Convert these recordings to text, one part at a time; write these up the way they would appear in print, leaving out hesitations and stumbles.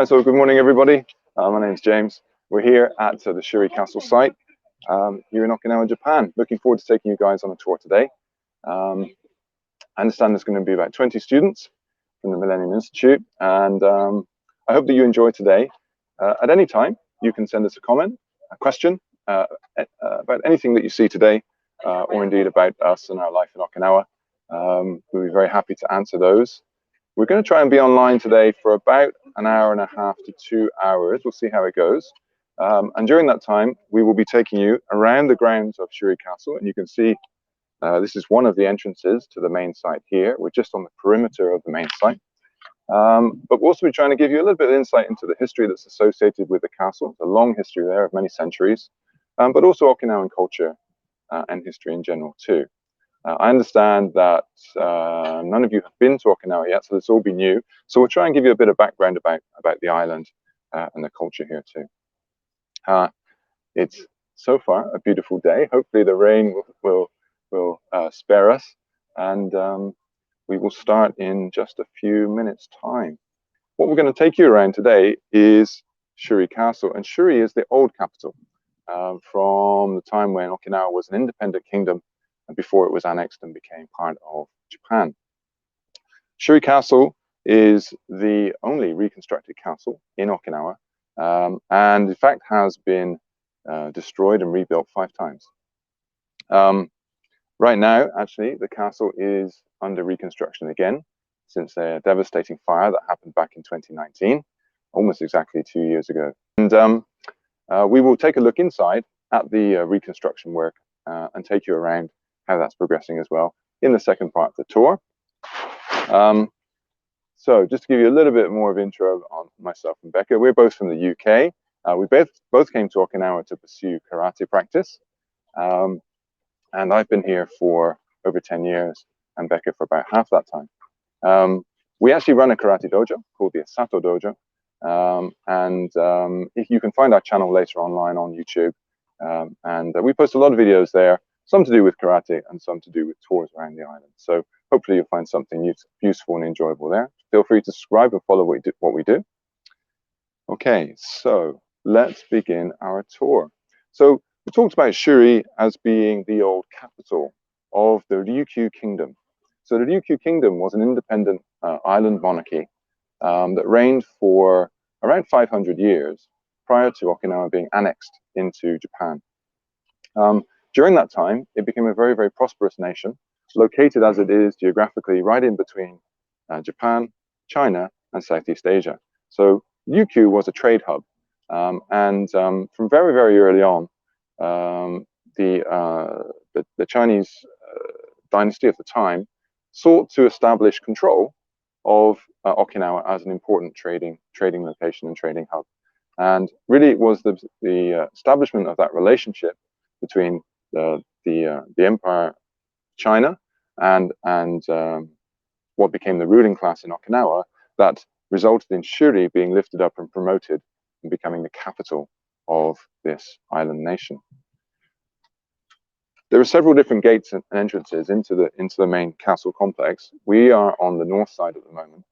So good morning, everybody. My name is James. We're here at the Shuri Castle site here in Okinawa, Japan. Looking forward to taking you guys on a tour today. I understand there's going to be about 20 students from the Millennium Institute, and I hope that you enjoy today. At any time, you can send us a comment, a question about anything that you see today, or indeed about us and our life in Okinawa. We'll be very happy to answer those. We're going to try and be online today for about an hour and a half to 2 hours. We'll see how it goes. And during that time, we will be taking you around the grounds of Shuri Castle. And you can see this is one of the entrances to the main site here. We're just on the perimeter of the main site. But we'll also be trying to give you a little bit of insight into the history that's associated with the castle. It's a long history there of many centuries, but also Okinawan culture and history in general too. I understand that none of you have been to Okinawa yet, so this will all be new. So we'll try and give you a bit of background about the island and the culture here too. It's so far a beautiful day. Hopefully the rain will spare us, and we will start in just a few minutes' time. What we're going to take you around today is Shuri Castle, and Shuri is the old capital from the time when Okinawa was an independent kingdom before it was annexed and became part of Japan. Shuri Castle is the only reconstructed castle in Okinawa, and in fact has been destroyed and rebuilt 5 times. Right now, actually, the castle is under reconstruction again since a devastating fire that happened back in 2019, almost exactly 2 years ago. And we will take a look inside at the reconstruction work and take you around how that's progressing as well in the second part of the tour. So just to give you a little bit more of intro on myself and Becca, we're both from the UK. We both came to Okinawa to pursue karate practice. And I've been here for over 10 years and Becca for about half that time. We actually run a karate dojo called the Asato Dojo. If you can find our channel later online on YouTube. We post a lot of videos there, some to do with karate and some to do with tours around the island. So hopefully you'll find something useful and enjoyable there. Feel free to subscribe and follow what we do. Okay, so let's begin our tour. So we talked about Shuri as being the old capital of the Ryukyu Kingdom. So the Ryukyu Kingdom was an independent island monarchy that reigned for around 500 years prior to Okinawa being annexed into Japan. During that time, it became a very, very prosperous nation, located as it is geographically right in between Japan, China, and Southeast Asia. So Ryukyu was a trade hub, from very, very early on, the Chinese dynasty of the time sought to establish control of Okinawa as an important trading location and trading hub. And really, it was the establishment of that relationship between the Empire China and what became the ruling class in Okinawa that resulted in Shuri being lifted up and promoted and becoming the capital of this island nation. There are several different gates and entrances into the main castle complex. We are on the north side at the moment.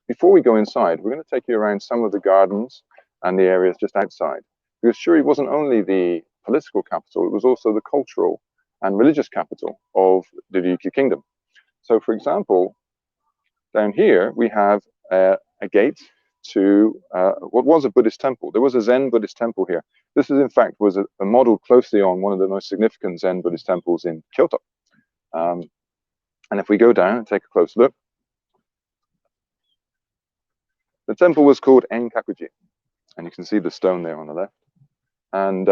Before we go inside, we're going to take you around some of the gardens and the areas just outside. Because Shuri wasn't only the political capital, it was also the cultural and religious capital of the Ryukyu Kingdom. So, for example, down here we have a gate to what was a Buddhist temple. There was a Zen Buddhist temple here. This is, in fact, was a model closely on one of the most significant Zen Buddhist temples in Kyoto. And if we go down and take a close look, the temple was called Ankakuji, and you can see the stone there on the left. And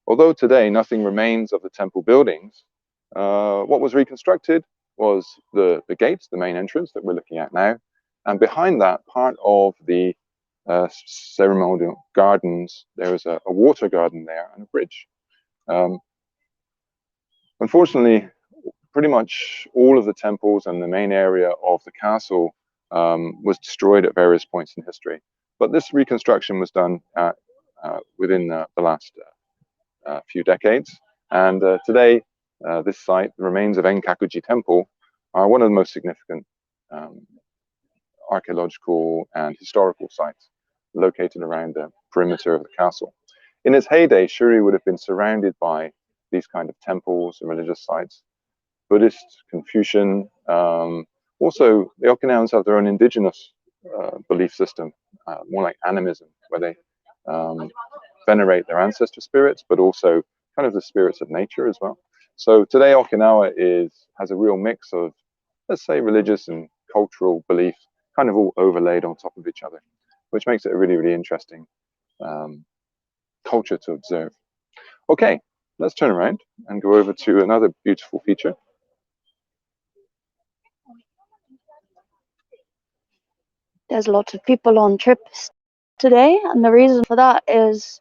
although today nothing remains of the temple buildings, what was reconstructed was the gates, the main entrance that we're looking at now, and behind that, part of the ceremonial gardens, there is a water garden there and a bridge. Unfortunately, pretty much all of the temples and the main area of the castle was destroyed at various points in history. But this reconstruction was done within the last few decades. And today, this site, the remains of Ankakuji Temple, are one of the most significant archaeological and historical sites located around the perimeter of the castle. In its heyday, Shuri would have been surrounded by these kind of temples and religious sites, Buddhist, Confucian. Also, the Okinawans have their own indigenous belief system, more like animism, where they venerate their ancestor spirits, but also kind of the spirits of nature as well. So today, Okinawa has a real mix of, let's say, religious and cultural belief, kind of all overlaid on top of each other, which makes it a really, really interesting culture to observe. Okay, let's turn around and go over to another beautiful feature. There's lots of people on trips today, and the reason for that is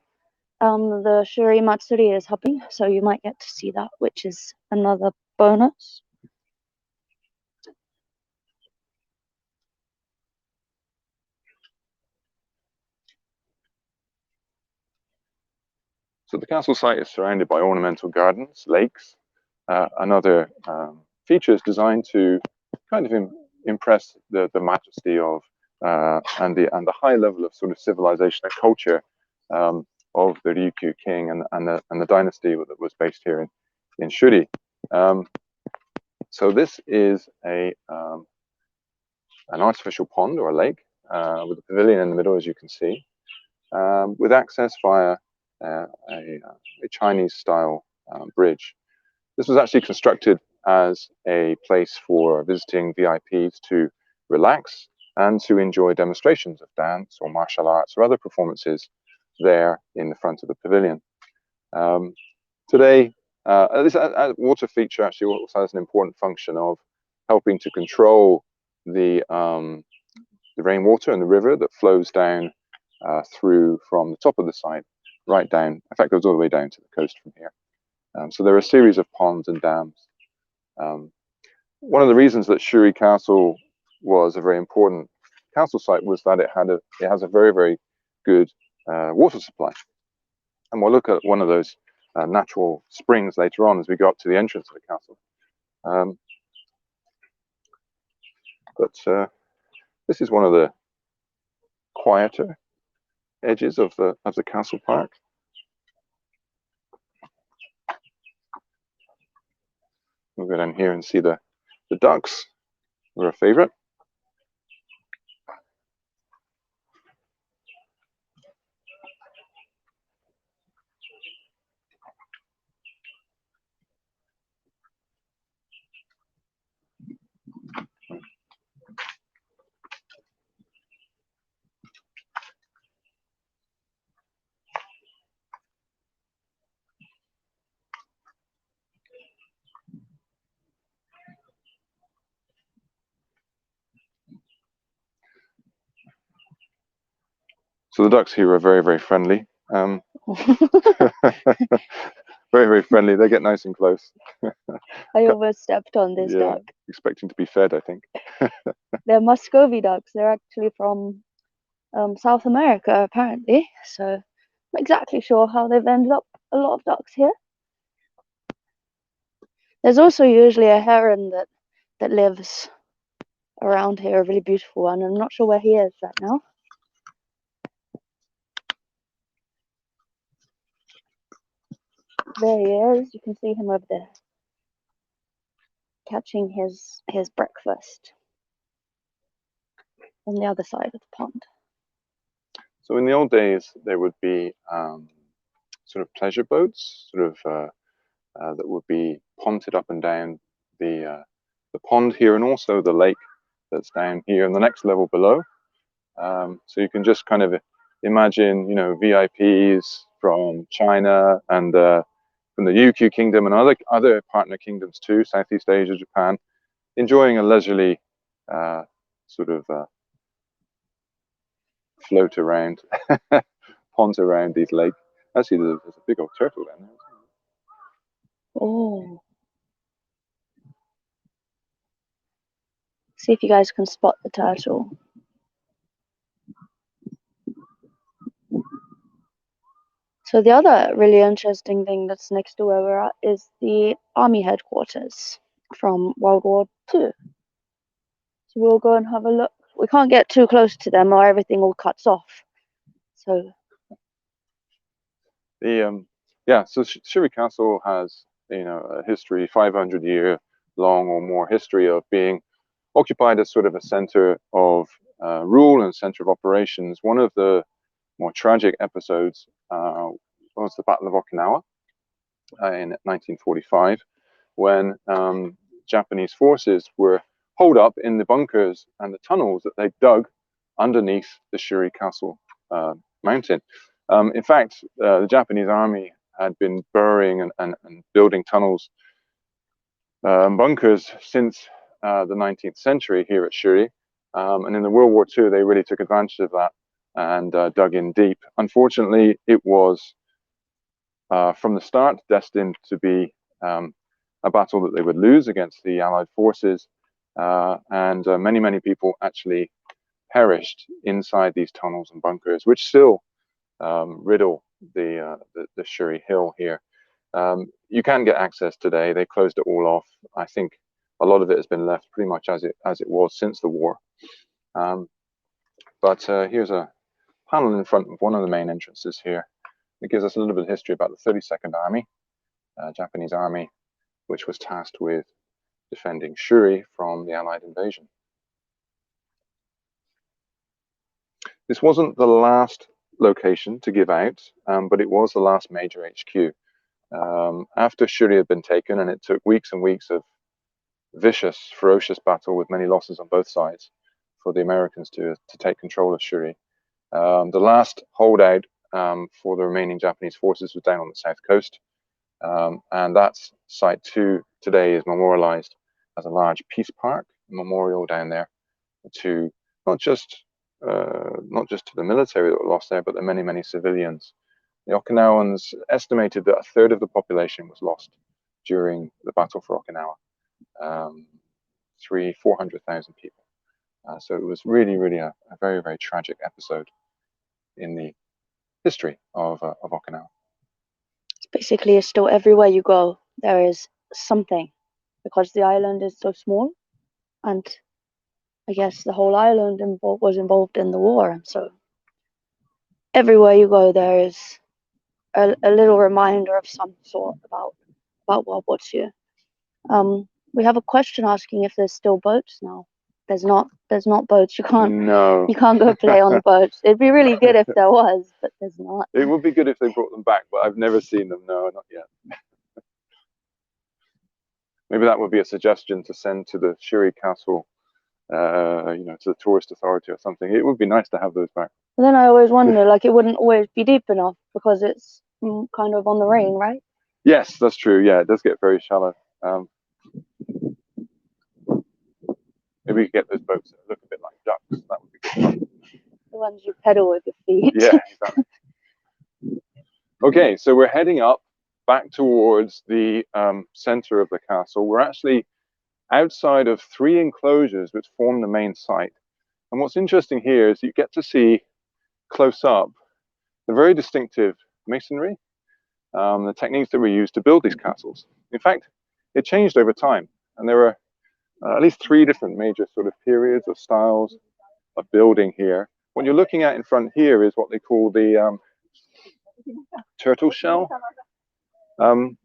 the Shuri Matsuri is happening, so you might get to see that, which is another bonus. So the castle site is surrounded by ornamental gardens, lakes, and other features designed to kind of impress the majesty of and the high level of sort of civilization and culture of the Ryukyu king and the dynasty that was based here in Shuri. So this is an artificial pond or a lake with a pavilion in the middle, as you can see, with access via a Chinese-style bridge. This was actually constructed as a place for visiting VIPs to relax and to enjoy demonstrations of dance or martial arts or other performances there in the front of the pavilion. Today, this water feature actually also has an important function of helping to control the rainwater in the river that flows down through from the top of the site right down. In fact, goes all the way down to the coast from here. So there are a series of ponds and dams. One of the reasons that Shuri Castle was a very important castle site was that it has a very, very good water supply. And we'll look at one of those natural springs later on as we go up to the entrance of the castle. But this is one of the quieter edges of the castle park. We'll go down here and see the ducks. They're a favorite. So the ducks here are very, very friendly. Very, very friendly. They get nice and close. I almost stepped on this duck. Expecting to be fed, I think. They're Muscovy ducks. They're actually from South America, apparently. So I'm not exactly sure how they've ended up a lot of ducks here. There's also usually a heron that lives around here, a really beautiful one. I'm not sure where he is right now. There he is. You can see him over there, catching his breakfast on the other side of the pond. So in the old days, there would be sort of pleasure boats, sort of that would be ponted up and down the pond here, and also the lake that's down here and the next level below. So you can just kind of imagine, you know, VIPs from China and from the Ryukyu Kingdom and other partner kingdoms too, Southeast Asia, Japan, enjoying a leisurely sort of float around, ponds around these lakes. Actually, there's a big old turtle down there. Oh. See if you guys can spot the turtle. So the other really interesting thing that's next to where we're at is the army headquarters from World War II. So we'll go and have a look. We can't get too close to them or everything all cuts off. So so Shuri Castle has, a history, 500-year long or more history of being occupied as sort of a center of rule and center of operations. One of the more tragic episodes was the Battle of Okinawa in 1945, when Japanese forces were holed up in the bunkers and the tunnels that they dug underneath the Shuri Castle mountain. In fact, the Japanese army had been burrowing and building tunnels, bunkers since the 19th century here at Shuri. And in the World War II, they really took advantage of that and dug in deep. Unfortunately, it was from the start destined to be a battle that they would lose against the Allied forces, and many people actually perished inside these tunnels and bunkers, which still riddle the Shuri Hill here. You can get access today. They closed it all off. I think a lot of it has been left pretty much as it was since the war. But here's a panel in front of one of the main entrances here. It gives us a little bit of history about the 32nd Army, Japanese army, which was tasked with defending Shuri from the Allied invasion. This wasn't the last location to give out, but it was the last major HQ. After Shuri had been taken, and it took weeks and weeks of vicious, ferocious battle with many losses on both sides for the Americans to take control of Shuri. The last holdout for the remaining Japanese forces was down on the south coast, and that site too today is memorialized as a large peace park memorial down there to not just to the military that were lost there, but the many civilians. The Okinawans estimated that a third of the population was lost during the battle for Okinawa. 400,000 people. So it was really a very tragic episode in the history of Okinawa. basically it's still everywhere you go there is something, because the island is so small, and I guess the whole island was involved in the war, and so everywhere you go there is a little reminder of some sort about World War II. We have a question asking if there's still boats now. There's not boats. You can't go play on boats. It'd be really good if there was, but there's not. It would be good if they brought them back, but I've never seen them. No, not yet. Maybe that would be a suggestion to send to the Shuri Castle, to the tourist authority or something. It would be nice to have those back. But then I always wonder, like, it wouldn't always be deep enough because it's kind of on the ring, right? Yes, that's true. Yeah, it does get very shallow. Maybe we could get those boats that look a bit like ducks. That would be good fun. The ones you pedal with your feet. Yeah, exactly. Okay, so we're heading up back towards the center of the castle. We're actually outside of 3 enclosures which form the main site. And what's interesting here is you get to see close up the very distinctive masonry, the techniques that were used to build these castles. In fact, it changed over time, and there were at least 3 different major sort of periods or styles of building here. What you're looking at in front here is what they call the turtle shell. Is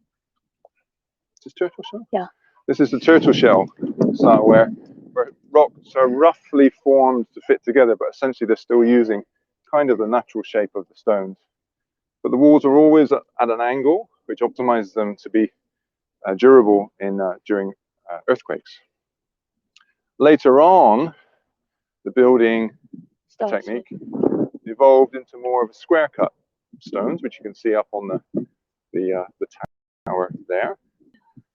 this turtle shell? Yeah. This is the turtle shell style where rocks are roughly formed to fit together, but essentially they're still using kind of the natural shape of the stones. But the walls are always at an angle, which optimizes them to be durable during earthquakes. Later on, the building technique evolved into more of a square cut stones, which you can see up on the tower there.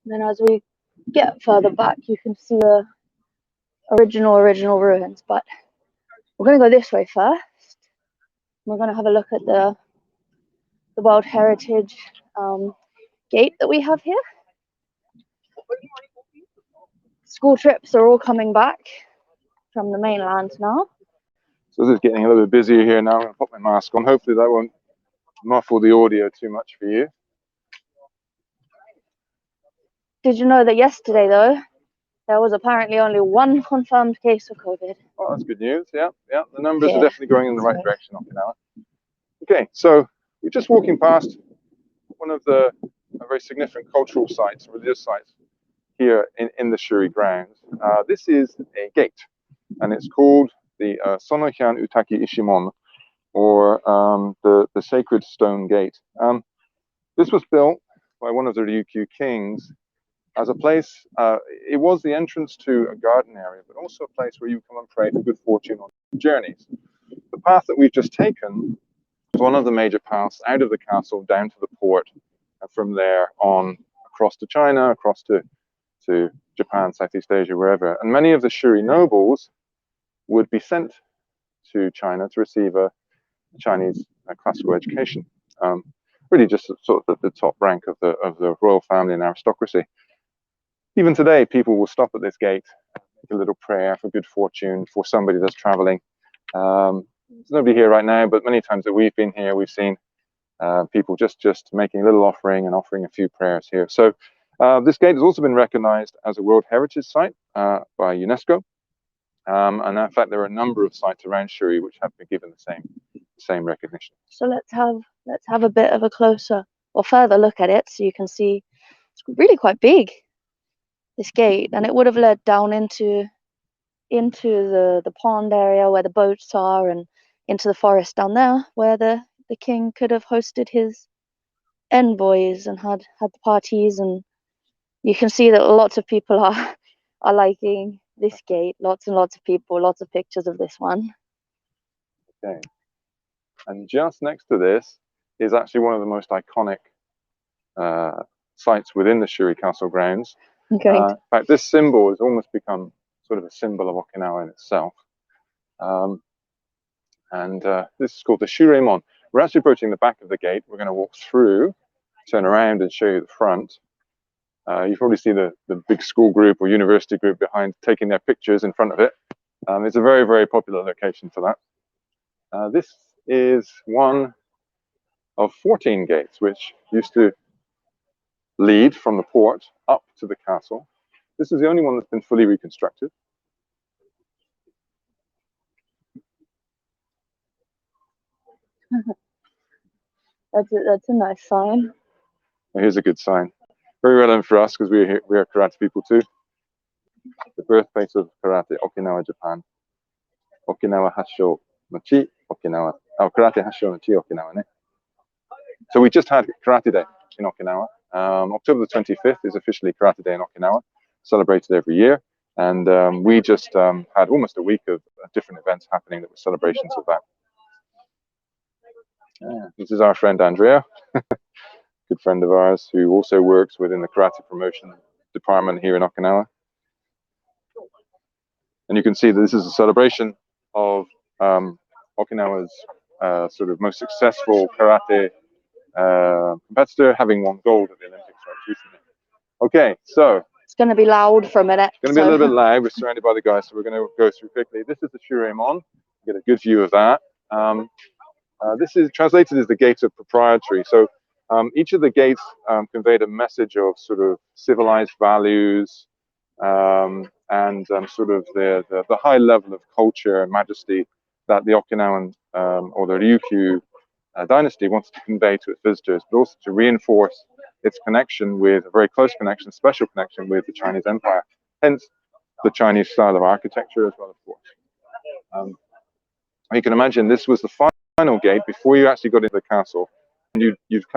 And then as we get further back, you can see the original ruins. But we're going to go this way first. We're going to have a look at the World Heritage gate that we have here. School trips are all coming back from the mainland now. So this is getting a little bit busier here now. I'm going to put my mask on. Hopefully that won't muffle the audio too much for you. Did you know that yesterday, though, There was apparently only one confirmed case of COVID. Oh, that's good news. Yeah, yeah. The numbers are Yeah. definitely going in the right direction up now. Okay, so we're just walking past one of the very significant cultural sites, religious sites here in the Shuri grounds. This is a gate, and it's called the Sonohan Utaki Ishimon, or the Sacred Stone Gate. This was built by one of the Ryukyu kings as a place. It was the entrance to a garden area, but also a place where you come and pray for good fortune on journeys. The path that we've just taken is one of the major paths out of the castle down to the port, and from there on across to China, across to Japan, Southeast Asia, wherever. And many of the Shuri nobles would be sent to China to receive a Chinese classical education. Really just sort of the top rank of the royal family and aristocracy. Even today, people will stop at this gate, make a little prayer for good fortune for somebody that's traveling. There's nobody here right now, but many times that we've been here, we've seen people just making a little offering and offering a few prayers here. So this gate has also been recognized as a World Heritage Site by UNESCO. And in fact, there are a number of sites around Shuri which have been given the same recognition. So let's have a bit of a closer or further look at it, so you can see it's really quite big, this gate, and it would have led down into the pond area where the boats are, and into the forest down there where the king could have hosted his envoys and had the parties. And you can see that lots of people are liking this gate. Lots and lots of people, lots of pictures of this one. Okay. And just next to this is actually one of the most iconic sites within the Shuri Castle grounds. Okay. In fact, this symbol has almost become sort of a symbol of Okinawa in itself. This is called the Shuremon. We're actually approaching the back of the gate. We're going to walk through, turn around and show you the front. You probably see the big school group or university group behind taking their pictures in front of it. It's a very, very popular location for that. This is one of 14 gates which used to lead from the port up to the castle. This is the only one that's been fully reconstructed. That's a nice sign. Here's a good sign. Very relevant for us because we are karate people too. The birthplace of karate, Okinawa, Japan. Okinawa Hassho no Chi, Okinawa. Oh, Karate Hassho no Chi, Okinawa. Ne? So we just had Karate Day in Okinawa. October the 25th is officially Karate Day in Okinawa, celebrated every year. And we just had almost a week of different events happening that were celebrations of that. This is our friend Andrea, good friend of ours, who also works within the karate promotion department here in Okinawa. And you can see that this is a celebration of Okinawa's sort of most successful karate competitor, having won gold at the Olympics recently. Okay, so it's going to be loud for a minute. It's going to be a little bit loud. We're surrounded by the guys, so we're going to go through quickly. This is the Shuremon. Get a good view of that. This is translated as the Gate of Proprietary. So each of the gates conveyed a message of sort of civilized values and sort of the high level of culture and majesty that the Okinawan or the Ryukyu dynasty wants to convey to its visitors, but also to reinforce its connection with a very close connection, special connection with the Chinese Empire. Hence the Chinese style of architecture as well, of course. You can imagine this was the final gate before you actually got into the castle. And you'd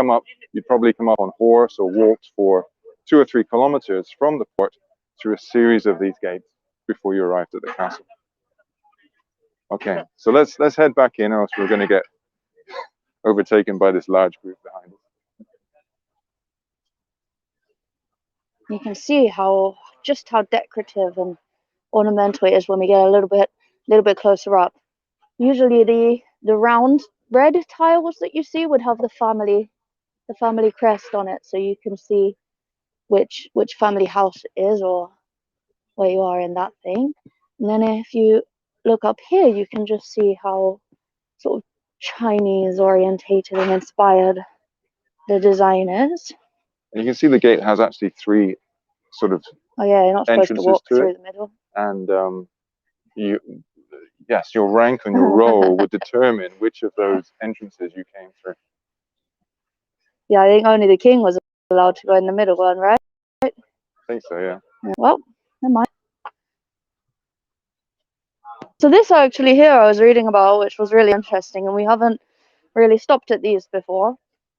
probably come up on horse or walked for 2 or 3 kilometers from the port through a series of these gates before you arrived at the castle. Okay, so let's head back in, or else we're going to get overtaken by this large group behind us. You can see just how decorative and ornamental it is when we get a little bit closer up. Usually the round red tiles that you see would have the family crest on it, so you can see which family house it is or where you are in that thing. And then if you look up here, you can just see how sort of Chinese orientated and inspired the design is. And you can see the gate has actually 3 sort of Oh yeah, you're not supposed to entrances walk to through it, the middle. and your rank and your role would determine which of those entrances you came through. Yeah, I think only the king was allowed to go in the middle one, right? I think so, yeah. Well, never mind. So this actually here I was reading about, which was really interesting, and we haven't really stopped at these before.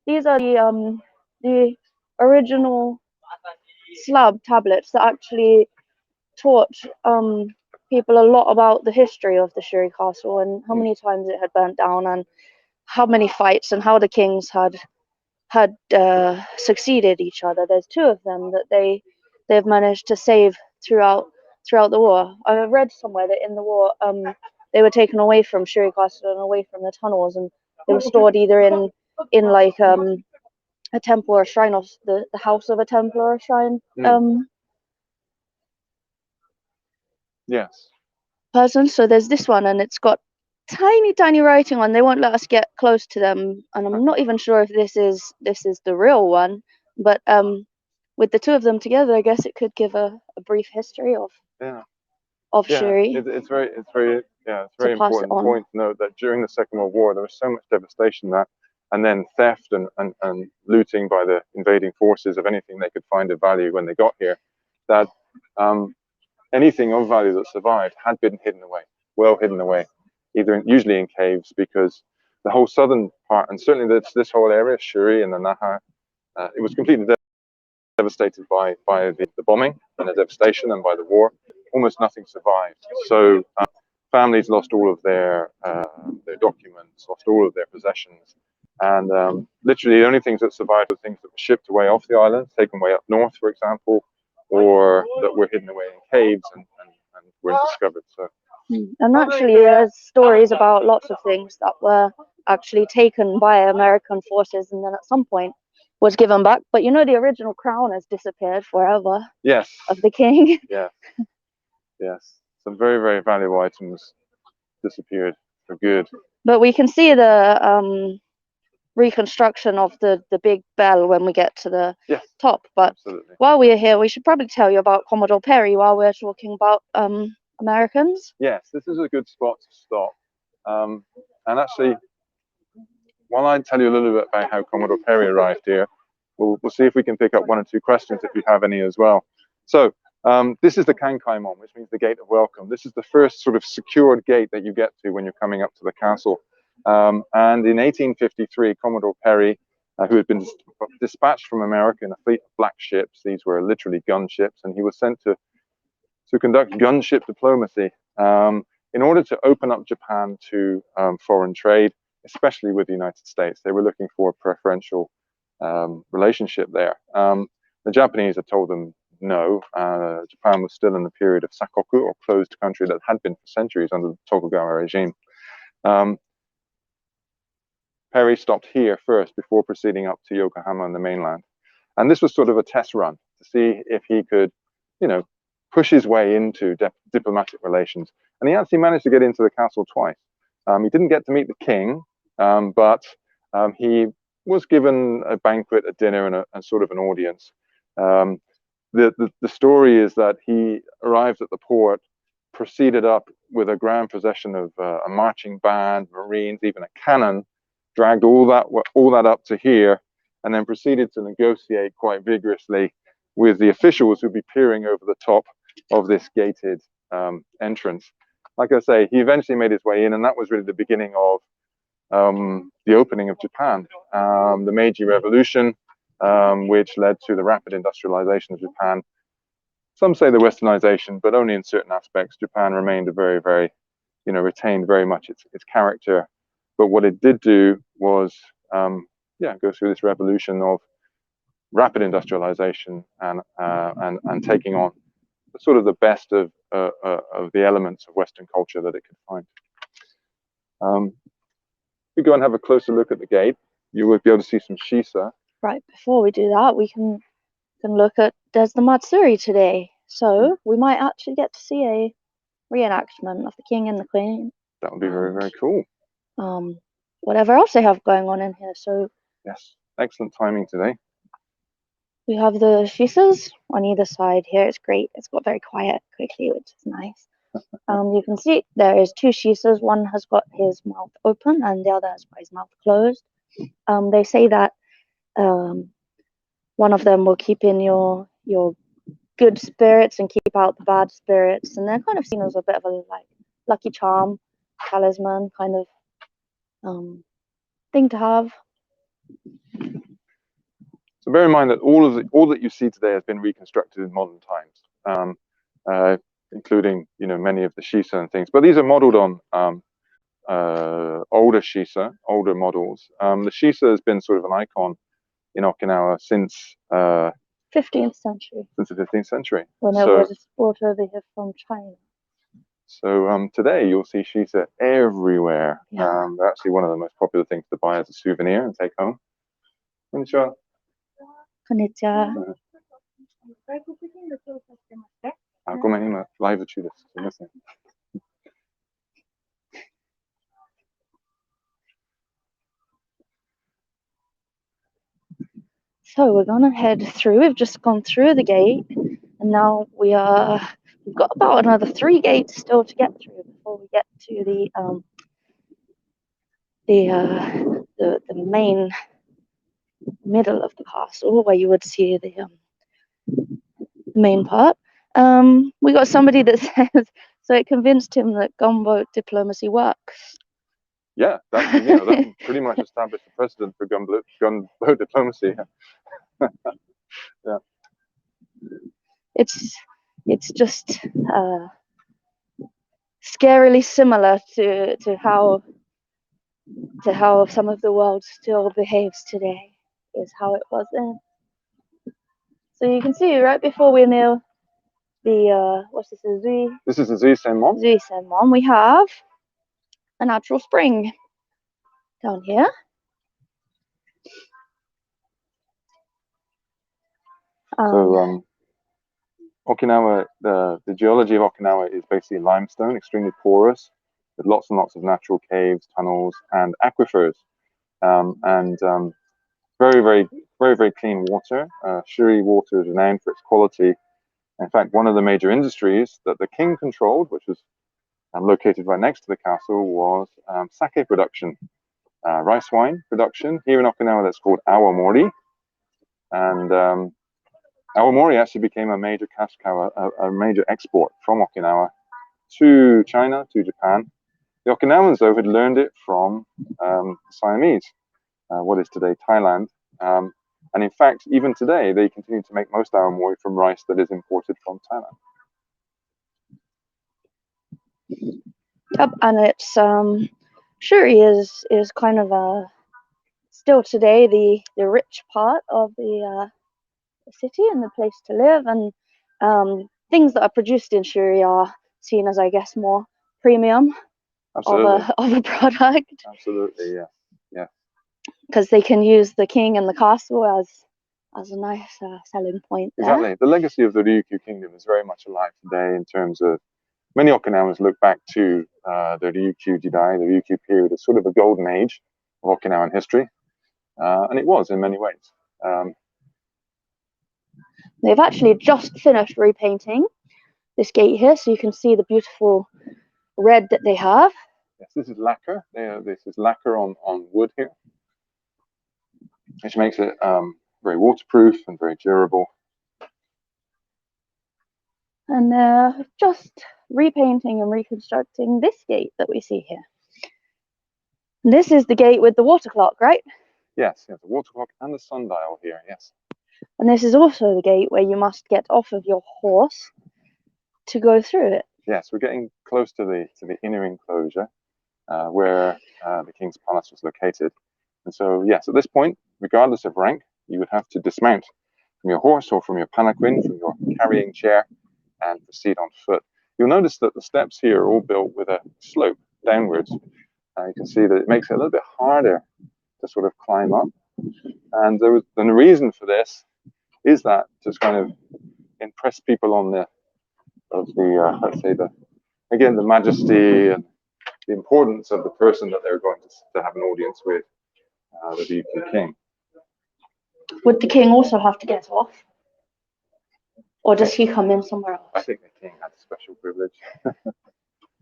These are the original slab tablets that actually taught people a lot about the history of the Shuri Castle and how many times it had burnt down and how many fights and how the kings had succeeded each other. There's two of them that they've managed to save throughout the war. I read somewhere that in the war they were taken away from Shuri Castle and away from the tunnels, and they were stored either in like a temple or a shrine, or the house of a temple or a shrine. Yes. Person. So there's this one, and it's got tiny writing on. They won't let us get close to them, and I'm not even sure if this is the real one. But with the two of them together, I guess it could give a brief history of Shuri. It's very important on. point to note that during the Second World War there was so much devastation that, and then theft and looting by the invading forces of anything they could find of value when they got here, that anything of value that survived had been hidden away, well hidden away, usually in caves, because the whole southern part, and certainly this whole area, Shuri and the Naha, it was completely devastated by the bombing and the devastation, and by the war. Almost nothing survived. So families lost all of their documents, lost all of their possessions, and literally the only things that survived were things that were shipped away off the island, taken way up north, for example, or that were hidden away in caves and weren't discovered. So. And actually, there's stories about lots of things that were actually taken by American forces, and then at some point was given back. But you know, the original crown has disappeared forever. Yes. Of the king. Yes. Yes. Some very valuable items disappeared for good. But we can see the reconstruction of the big bell when we get to the top. But absolutely. While we're here, we should probably tell you about Commodore Perry while we're talking about Americans. Yes, this is a good spot to stop. And actually, while I tell you a little bit about how Commodore Perry arrived here, we'll see if we can pick up one or two questions if you have any as well. So this is the Kankaimon, which means the gate of welcome. This is the first sort of secured gate that you get to when you're coming up to the castle. And in 1853, Commodore Perry, who had been dispatched from America in a fleet of black ships, these were literally gunships, and he was sent to conduct gunship diplomacy in order to open up Japan to foreign trade, especially with the United States. They were looking for a preferential relationship there. The Japanese had told them no. Japan was still in the period of sakoku, or closed country, that had been for centuries under the Tokugawa regime. Perry stopped here first before proceeding up to Yokohama and the mainland. And this was sort of a test run to see if he could, push his way into diplomatic relations. And he actually managed to get into the castle twice. He didn't get to meet the king, but he was given a banquet, a dinner, and sort of an audience. The story is that he arrived at the port, proceeded up with a grand procession of a marching band, marines, even a cannon, dragged all that up to here, and then proceeded to negotiate quite vigorously with the officials who'd be peering over the top of this gated entrance. Like I say, he eventually made his way in, and that was really the beginning of the opening of Japan, the Meiji Revolution, which led to the rapid industrialization of Japan. Some say the westernization, but only in certain aspects. Japan remained a very, retained very much its character. But what it did do was, go through this revolution of rapid industrialization and taking on sort of the best of the elements of Western culture that it could find. If we go and have a closer look at the gate, you will be able to see some shisa. Right, before we do that, we can look at there's the Matsuri today. So we might actually get to see a reenactment of the king and the queen. That would be very cool. Whatever else they have going on in here. So yes, excellent timing today. We have the shisas on either side here. It's great. It's got very quiet quickly, which is nice. You can see there is two shisas. One has got his mouth open and the other has got his mouth closed. They say that one of them will keep in your good spirits and keep out the bad spirits, and they're kind of seen as a bit of a like lucky charm, talisman kind of thing to have. So bear in mind that all that you see today has been reconstructed in modern times, including many of the shisa and things. But these are modeled on older shisa, older models. The shisa has been sort of an icon in Okinawa since 15th century. Since the 15th century. When it was brought over here from China. So today you'll see shisa everywhere. Yeah. They're actually one of the most popular things to buy as a souvenir and take home. Konnichiwa. Konnichiwa. ごめん、今ライブ中です。すみません。So we're gonna head through. We've just gone through the gate, and now we've got about another 3 gates still to get through before we get to the main middle of the castle, where you would see the main part. We got somebody that says so it convinced him that gunboat diplomacy works. Yeah, that pretty much established the precedent for gunboat diplomacy. Yeah. It's just scarily similar to how some of the world still behaves today, is how it was then. So you can see right before we're near the what's this? This is the Shuremon. Shuremon. We have a natural spring down here. Okinawa, the geology of Okinawa is basically limestone, extremely porous, with lots and lots of natural caves, tunnels, and aquifers, and very, very, very, very clean water. Shuri water is renowned for its quality. In fact, one of the major industries that the king controlled, which was located right next to the castle, was sake production, rice wine production. Here in Okinawa, that's called awamori, and awamori actually became a major cash cow, a major export from Okinawa to China, to Japan. The Okinawans, though, had learned it from Siamese, what is today Thailand. And in fact, even today, they continue to make most awamori from rice that is imported from Thailand. Yep, and it's Shuri is kind of still today the rich part of the city and the place to live, and things that are produced in Shuri are seen as, I guess, more premium of a product. Absolutely, yeah, yeah. Because they can use the king and the castle as a nice selling point there. Exactly. The legacy of the Ryukyu Kingdom is very much alive today in terms of many Okinawans look back to the Ryukyu Jidai, the Ryukyu period, as sort of a golden age of Okinawan history, and it was in many ways. They've actually just finished repainting this gate here, so you can see the beautiful red that they have. Yes, this is lacquer. This is lacquer on wood here, which makes it very waterproof and very durable. And they're just repainting and reconstructing this gate that we see here. And this is the gate with the water clock, right? Yes, the water clock and the sundial here, yes. And this is also the gate where you must get off of your horse to go through it. Yes, we're getting close to the inner enclosure where the king's palace was located. And so, yes, at this point, regardless of rank, you would have to dismount from your horse or from your palanquin, from your carrying chair, and proceed on foot. You'll notice that the steps here are all built with a slope downwards. You can see that it makes it a little bit harder to sort of climb up. And the reason for this is that just kind of impress people on let's say the majesty and the importance of the person that they're going to have an audience with, the Ryukyu king. Would the king also have to get off? Or does he come in somewhere else? I think the king had a special privilege.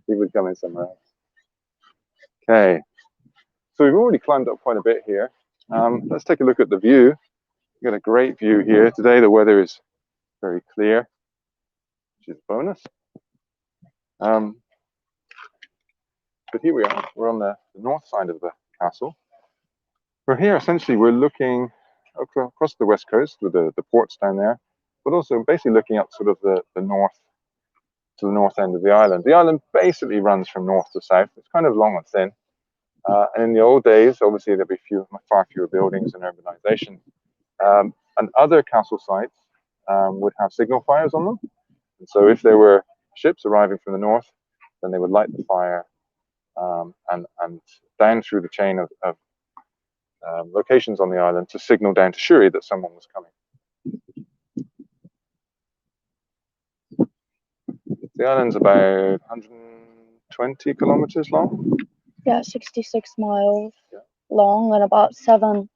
He would come in somewhere else. Okay, so we've already climbed up quite a bit here. Let's take a look at the view. We've got a great view here. Today the weather is very clear, which is a bonus. But here we are. We're on the north side of the castle. We're here, essentially, we're looking across the west coast with the ports down there, but also basically looking up sort of the north, to the north end of the island. The island basically runs from north to south. It's kind of long and thin. And in the old days, obviously, there'd be far fewer buildings and urbanization. And other castle sites would have signal fires on them. And so if there were ships arriving from the north, then they would light the fire and down through the chain of locations on the island to signal down to Shuri that someone was coming. The island's about 120 kilometers long. Yeah, 66 miles long and about 7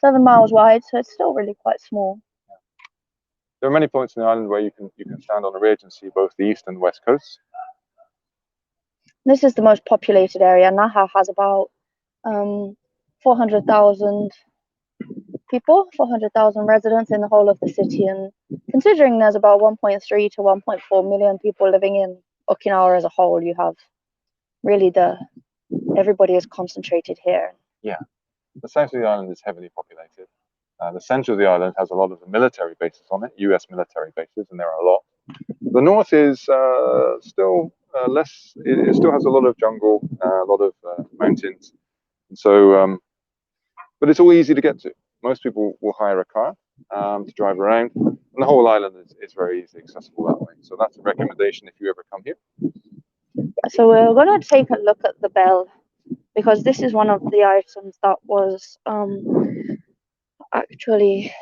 miles wide, so it's still really quite small. There are many points in the island where you can stand on a ridge and see both the east and west coasts. This is the most populated area. Naha has about 400,000 people, 400,000 residents in the whole of the city, and considering there's about 1.3 to 1.4 million people living in Okinawa as a whole, you have really everybody is concentrated here. Yeah, the south of the island is heavily populated. The center of the island has a lot of the military bases on it, US military bases, and there are a lot. The north is still less, it still has a lot of jungle, a lot of mountains. And so, but it's all easy to get to. Most people will hire a car to drive around, and the whole island is very easily accessible that way. So that's a recommendation if you ever come here. So we're going to take a look at the bell, because this is one of the items that was actually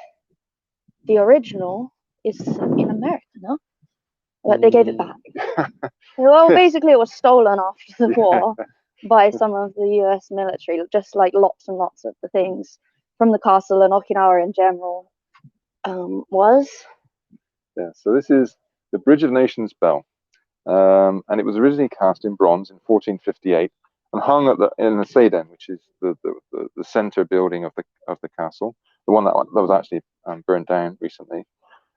the original is in America, no? But they gave it back. Well, basically it was stolen after the war by some of the US military, just like lots and lots of the things from the castle and Okinawa in general was. Yeah, so this is the Bridge of Nations bell. And it was originally cast in bronze in 1458 and hung in the Seiden, which is the center building of the castle, the one that was actually burnt down recently.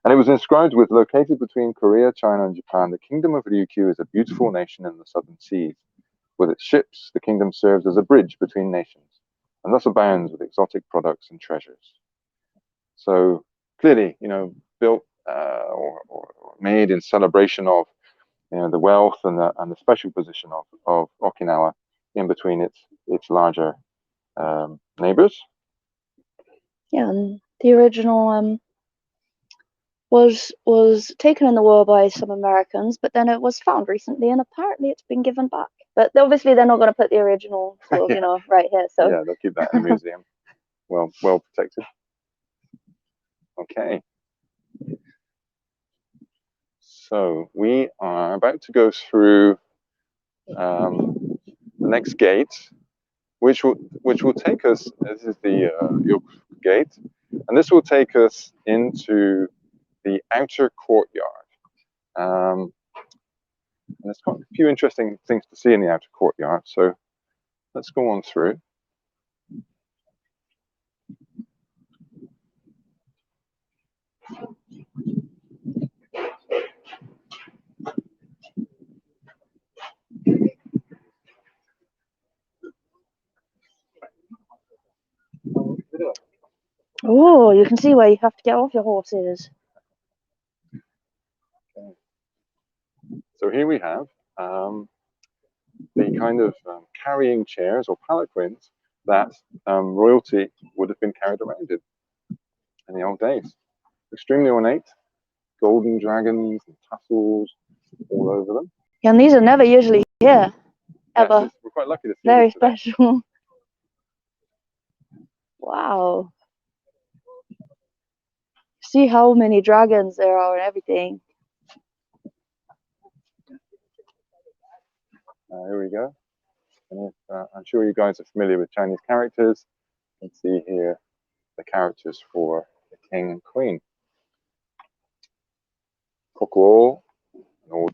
And it was inscribed with, "Located between Korea, China, and Japan, the Kingdom of Ryukyu is a beautiful nation in the southern seas. With its ships, the kingdom serves as a bridge between nations, and thus abounds with exotic products and treasures." So clearly, built or made in celebration of the wealth and the special position of Okinawa in between its larger neighbors. Yeah, and the original was taken in the war by some Americans, but then it was found recently, and apparently it's been given back. But obviously they're not going to put the original, sort of, right here. So yeah, they'll keep that in the museum, well protected. Okay. So we are about to go through the next gate, which will take us. This is the Yoke Gate, and this will take us into the outer courtyard. And there's quite a few interesting things to see in the outer courtyard. So let's go on through. oh, you can see where you have to get off your horses. Okay. So here we have the kind of carrying chairs or palanquins that royalty would have been carried around in the old days. Extremely ornate, golden dragons and tassels all over them. Yeah, and these are never usually here, ever. Yes, we're quite lucky to see Very these today. special. Wow. See how many dragons there are and everything. Here we go. And if, I'm sure you guys are familiar with Chinese characters. You can see here the characters for king and queen. Kokuo, an old.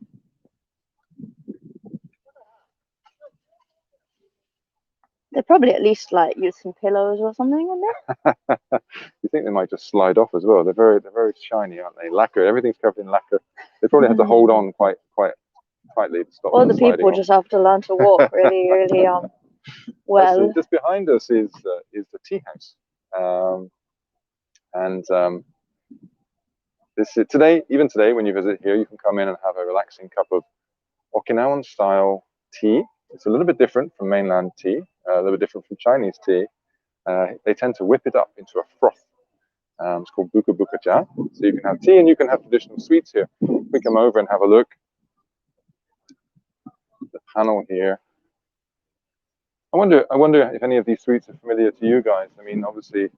They probably at least like use some pillows or something on there. You think they might just slide off as well? They're very shiny, aren't they? Lacquer. Everything's covered in lacquer. They probably have to hold on quite tightly to stop. All the them sliding people off. just have to learn to walk really well. Actually, just behind us is the tea house, even today, when you visit here, you can come in and have a relaxing cup of Okinawan style tea. It's a little bit different from mainland tea, a little bit different from Chinese tea. They tend to whip it up into a froth. It's called buka buka cha. So you can have tea and you can have traditional sweets here. If we come over and have a look, the panel here. I wonder if any of these sweets are familiar to you guys. I mean, obviously,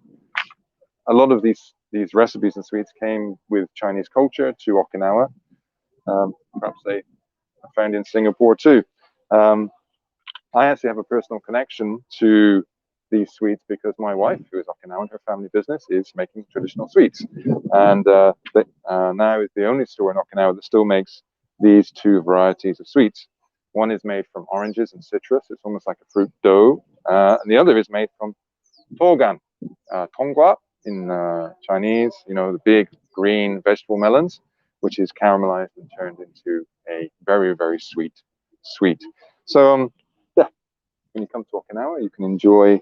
a lot of these recipes and sweets came with Chinese culture to Okinawa. Perhaps they are found in Singapore too. I actually have a personal connection to these sweets because my wife, who is Okinawan, her family business is making traditional sweets, and now is the only store in Okinawa that still makes these two varieties of sweets. One is made from oranges and citrus; it's almost like a fruit dough, and the other is made from togan, tongua in Chinese. You know, the big green vegetable melons, which is caramelized and turned into a very sweet. So yeah, when you come to Okinawa, you can enjoy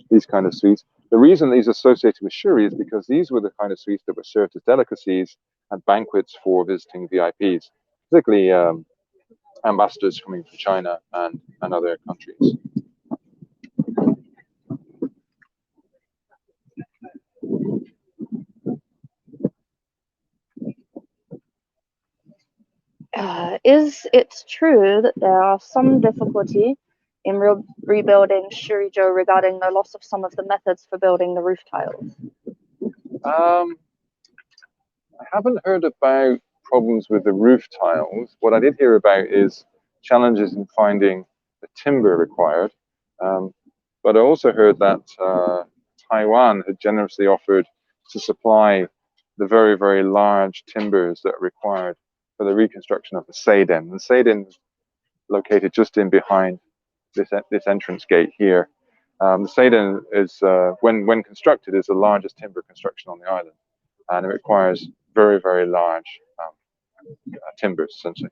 these kind of sweets. The reason these are associated with shuri is because these were the kind of sweets that were served as delicacies at banquets for visiting VIPs, particularly ambassadors coming from China and other countries. Is it true that there are some difficulty in rebuilding Shurijo regarding the loss of some of the methods for building the roof tiles? I haven't heard about problems with the roof tiles. What I did hear about is challenges in finding the timber required. But I also heard that Taiwan had generously offered to supply the very large timbers that are required for the reconstruction of the Seiden. The Seiden is located just in behind this entrance gate here. The Seiden is, when constructed, is the largest timber construction on the island, and it requires very large timbers, essentially.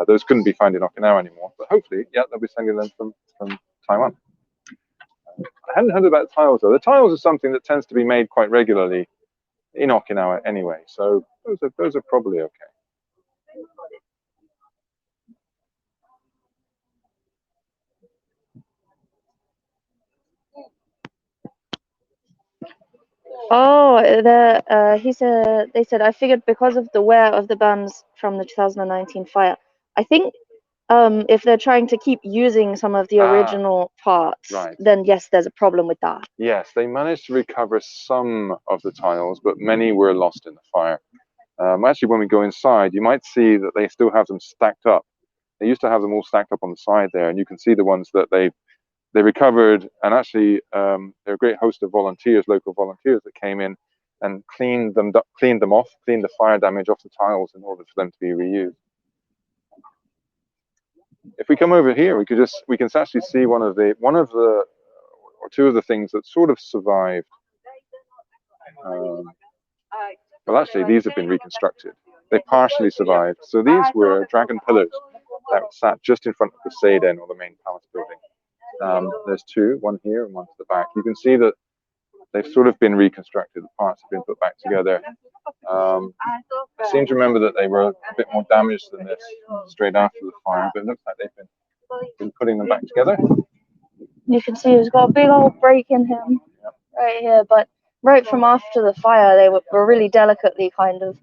Those couldn't be found in Okinawa anymore, but hopefully, yeah, they'll be sending them from Taiwan. I hadn't heard about tiles though. The tiles are something that tends to be made quite regularly in Okinawa anyway, so those are probably okay. Oh, they said, I figured because of the wear of the bands from the 2019 fire. I think if they're trying to keep using some of the original parts, right, then yes, there's a problem with that. Yes, they managed to recover some of the tiles, but many were lost in the fire. Actually, when we go inside, you might see that they still have them stacked up. They used to have them all stacked up on the side there, and you can see the ones that they recovered. And actually, they're a great host of volunteers, local volunteers, that came in and cleaned them off, cleaned the fire damage off the tiles in order for them to be reused. If we come over here, we can actually see one of the or two of the things that sort of survived. Well, actually, these have been reconstructed. They partially survived. So these were dragon pillars that sat just in front of the Seiden, or the main palace building. There's two, one here and one to the back. You can see that they've sort of been reconstructed. The parts have been put back together. I seem to remember that they were a bit more damaged than this straight after the fire, but it looks like they've been putting them back together. You can see he's got a big old break in him right here, but right from after the fire, they were really delicately kind of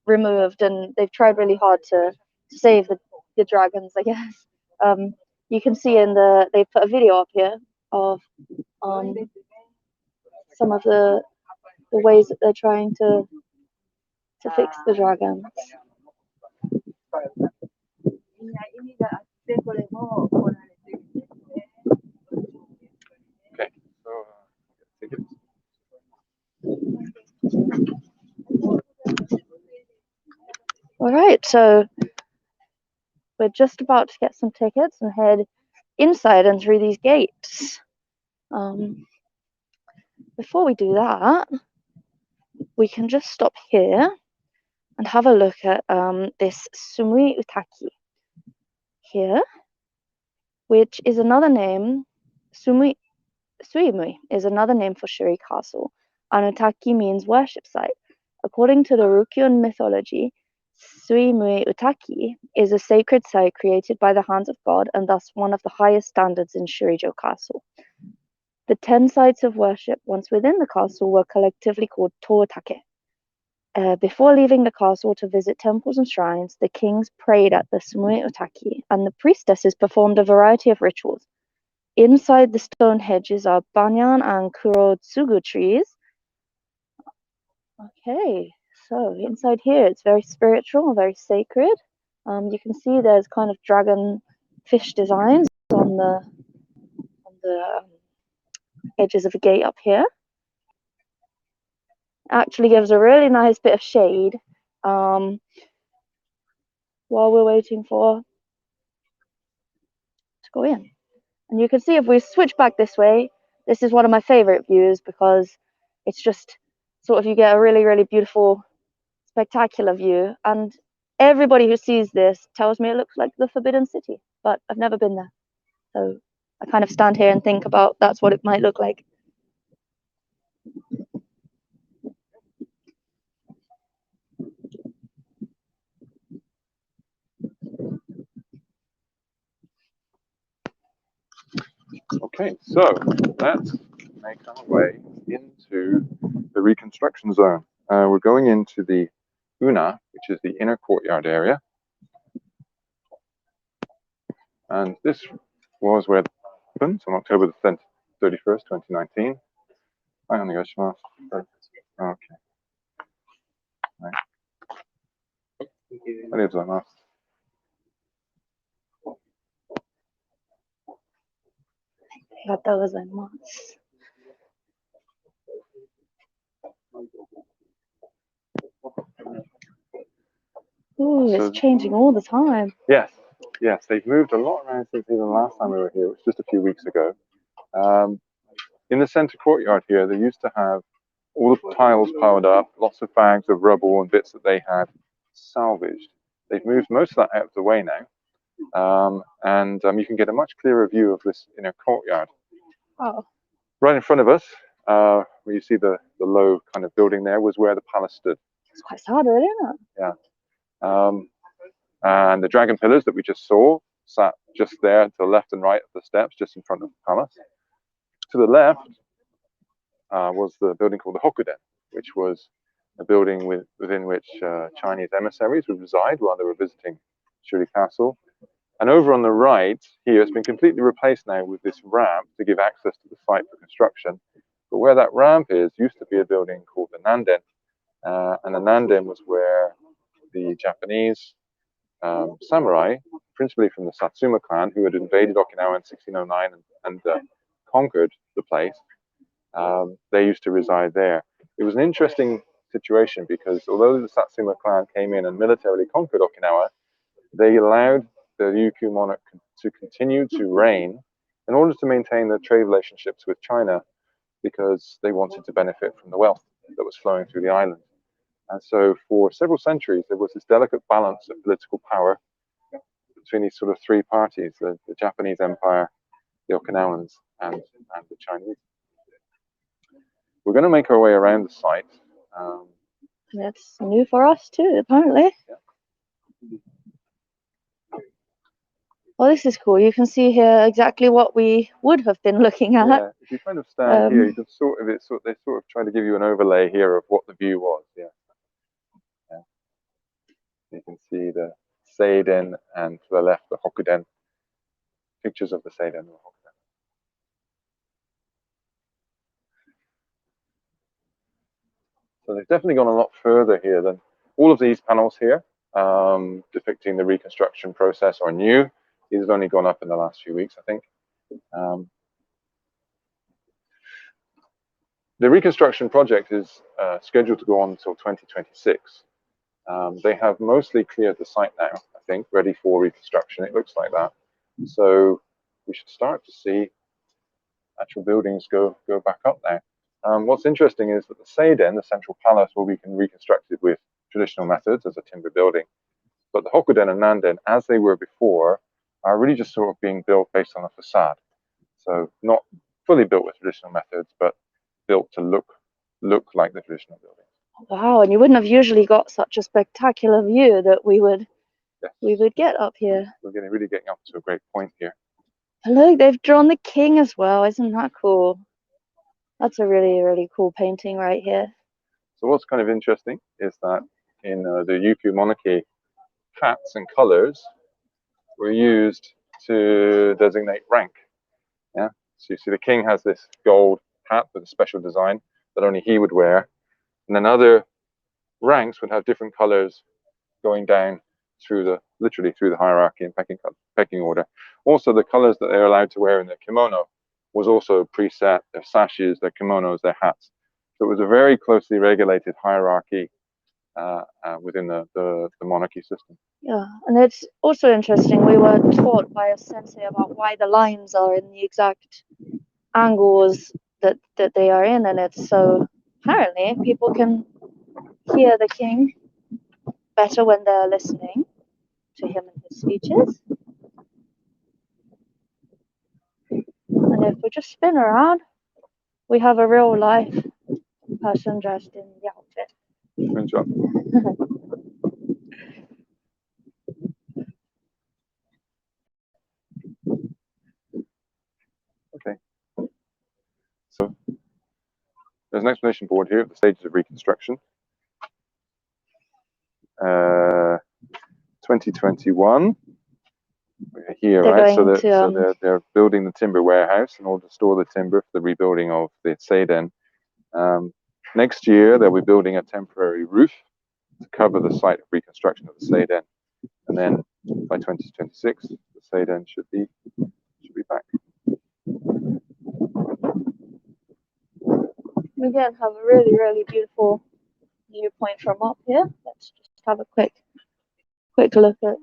removed, and they've tried really hard to save the dragons, I guess. You can see they put a video up here of some of the ways that they're trying to fix the dragons. Okay, so All right, so we're just about to get some tickets and head inside and through these gates. Before we do that, we can just stop here and have a look at this Sumui Utaki here, which is another name. Suimui is another name for Shuri Castle, and Utaki means worship site. According to the Ryukyuan mythology, Suimui Utaki is a sacred site created by the hands of God and thus one of the highest standards in Shurijo Castle. The 10 sites of worship once within the castle were collectively called Totake. Before leaving the castle to visit temples and shrines, the kings prayed at the Sumui Utaki, and the priestesses performed a variety of rituals. Inside the stone hedges are banyan and kurotsugu trees. Okay, so inside here it's very spiritual, very sacred. You can see there's kind of dragon fish designs on the edges of the gate up here. Actually gives a really nice bit of shade while we're waiting to go in. And you can see if we switch back this way, this is one of my favorite views because it's just sort of you get a really, really beautiful, spectacular view. And everybody who sees this tells me it looks like the Forbidden City, but I've never been there. So I kind of stand here and think about that's what it might look like. Okay, so let's make our way into the Reconstruction Zone. We're going into the Una, which is the inner courtyard area. And this was where it happened on October the 31st, 2019. Hi, onegaishimasu. Okay. Right. ありがとうございます。ありがとうございます。Ooh, it's changing all the time. Yes, they've moved a lot around since even the last time we were here, which was just a few weeks ago. In the center courtyard here, they used to have all the tiles piled up, lots of bags of rubble and bits that they had salvaged. They've moved most of that out of the way now, and you can get a much clearer view of this inner courtyard. Oh. Right in front of us, where you see the low kind of building there, was where the palace stood. It's quite sad, really, isn't it? Yeah. And the dragon pillars that we just saw sat just there to the left and right of the steps, just in front of the palace. To the left was the building called the Hokkaido, which was a building within which Chinese emissaries would reside while they were visiting Shuri Castle. And over on the right here, it's been completely replaced now with this ramp to give access to the site for construction. But where that ramp is used to be a building called the Nanden. And the Nanden was where the Japanese samurai, principally from the Satsuma clan, who had invaded Okinawa in 1609 and conquered the place, they used to reside there. It was an interesting situation because although the Satsuma clan came in and militarily conquered Okinawa, they allowed the Ryukyu monarch to continue to reign in order to maintain their trade relationships with China because they wanted to benefit from the wealth that was flowing through the island. And so for several centuries, there was this delicate balance of political power between these sort of three parties, the Japanese Empire, the Okinawans, and the Chinese. We're going to make our way around the site. That's new for us too, apparently. Yeah. Well, this is cool. You can see here exactly what we would have been looking at. Yeah, if you kind of stand here, you can they sort of try to give you an overlay here of what the view was. Yeah. You can see the Seiden and to the left the Hokkuden. Pictures of the Seiden and the Hokkuden. So they've definitely gone a lot further here than all of these panels here, depicting the reconstruction process are new. These have only gone up in the last few weeks, I think. The Reconstruction Project is scheduled to go on until 2026. They have mostly cleared the site now, I think, ready for reconstruction. It looks like that. So we should start to see actual buildings go back up now. What's interesting is that the Seiden, the central palace, will be reconstructed with traditional methods as a timber building. But the Hokuden and Nanden, as they were before, are really just sort of being built based on a facade. So not fully built with traditional methods, but built to look like the traditional buildings. Wow, and you wouldn't have usually got such a spectacular view that we would get up here. We're really getting up to a great point here. And look, they've drawn the king as well. Isn't that cool? That's a really, really cool painting right here. So what's kind of interesting is that in the Ryukyu monarchy, hats and colors were used to designate rank. Yeah. So you see the king has this gold hat with a special design that only he would wear. And then other ranks would have different colors going down literally through the hierarchy and pecking order. Also, the colors that they're allowed to wear in their kimono was also preset, their sashes, their kimonos, their hats. So it was a very closely regulated hierarchy within the monarchy system. Yeah, and it's also interesting, we were taught by a sensei about why the lines are in the exact angles that they are in, and it's so apparently people can hear the king better when they're listening to him and his speeches. And if we just spin around, we have a real life person dressed in the outfit. Good job. Okay. So there's an explanation board here of the stages of reconstruction. 2021. We're here, right? So they're building the timber warehouse in order to store the timber for the rebuilding of the Seiden. Next year, they'll be building a temporary roof to cover the site of reconstruction of the Seiden. And then by 2026, the Seiden should be back. We again have a really, really beautiful viewpoint from up here. Let's just have a quick look at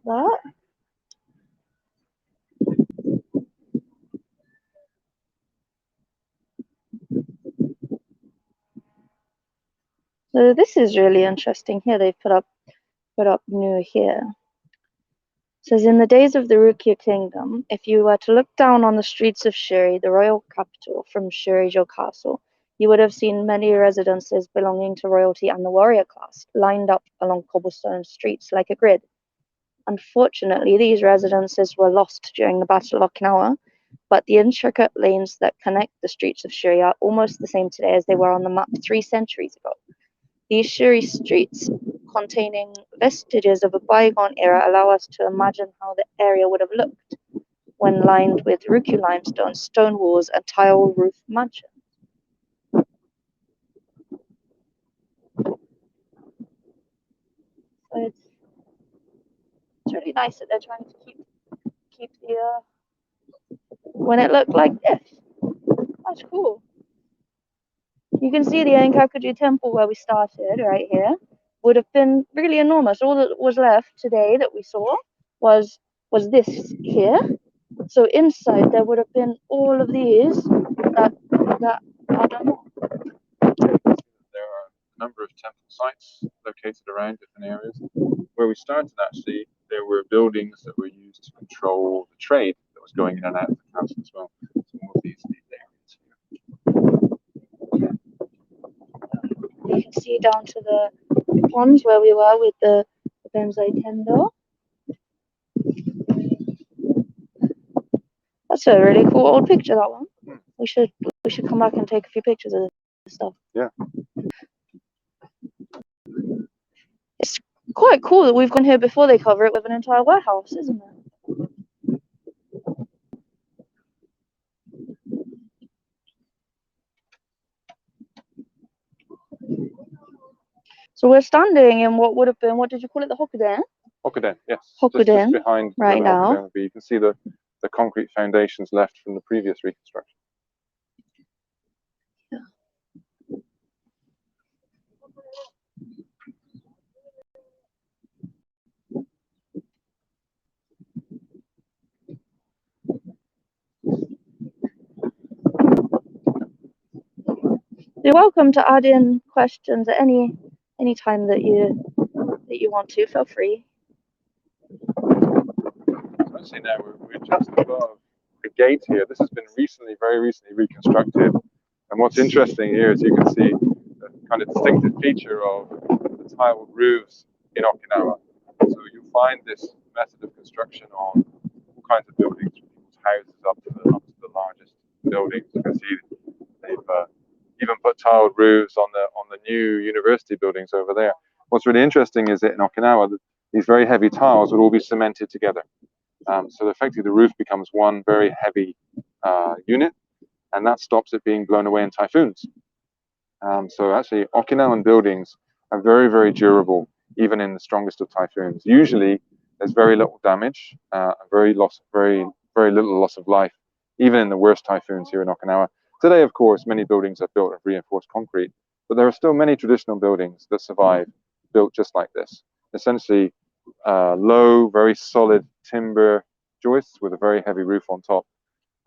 that. So this is really interesting here. They've put up new here. It says, in the days of the Ryukyu kingdom, if you were to look down on the streets of Shuri, the royal capital, from Shurijo Castle, you would have seen many residences belonging to royalty and the warrior class lined up along cobblestone streets like a grid. Unfortunately, these residences were lost during the Battle of Okinawa, but the intricate lanes that connect the streets of Shuri are almost the same today as they were on the map 3 centuries ago. These Shuri streets, containing vestiges of a bygone era, allow us to imagine how the area would have looked when lined with Ryukyu limestone, stone walls, and tile roof mansions. So it's really nice that they're trying to keep the when it looked like this. That's cool. You can see the Ankakuji Temple where we started right here would have been really enormous. All that was left today that we saw was this here. So inside there would have been all of these that I don't know. There are a number of temple sites located around different areas. Where we started, actually, there were buildings that were used to control the trade that was going in and out of the castle as well. Some of these areas here. You can see down to the ponds where we were with the Benzai Tendo. That's a really cool old picture, that one. We should come back and take a few pictures of this stuff. Yeah. It's quite cool that we've gone here before they cover it with an entire warehouse, isn't it? So we're standing in what would have been, what did you call it, the Hokkaido? Hokkaido, yes. Hokkaido, just behind right now. You can see the concrete foundations left from the previous reconstruction. Yeah. You're welcome to add in questions at any time that you want to. Feel free. Actually, now we're just above the gate here. This has been very recently reconstructed. And what's interesting here is you can see the kind of distinctive feature of the tiled roofs in Okinawa. So you find this method of construction on all kinds of buildings, from people's houses up to the largest buildings. You can see they've even put tiled roofs on the new university buildings over there. What's really interesting is that in Okinawa, these very heavy tiles would all be cemented together. So effectively, the roof becomes one very heavy unit, and that stops it being blown away in typhoons. So actually, Okinawan buildings are very, very durable, even in the strongest of typhoons. Usually, there's very little damage, very little loss of life, even in the worst typhoons here in Okinawa. Today, of course, many buildings are built of reinforced concrete, but there are still many traditional buildings that survive, built just like this. Essentially, low, very solid timber joists with a very heavy roof on top,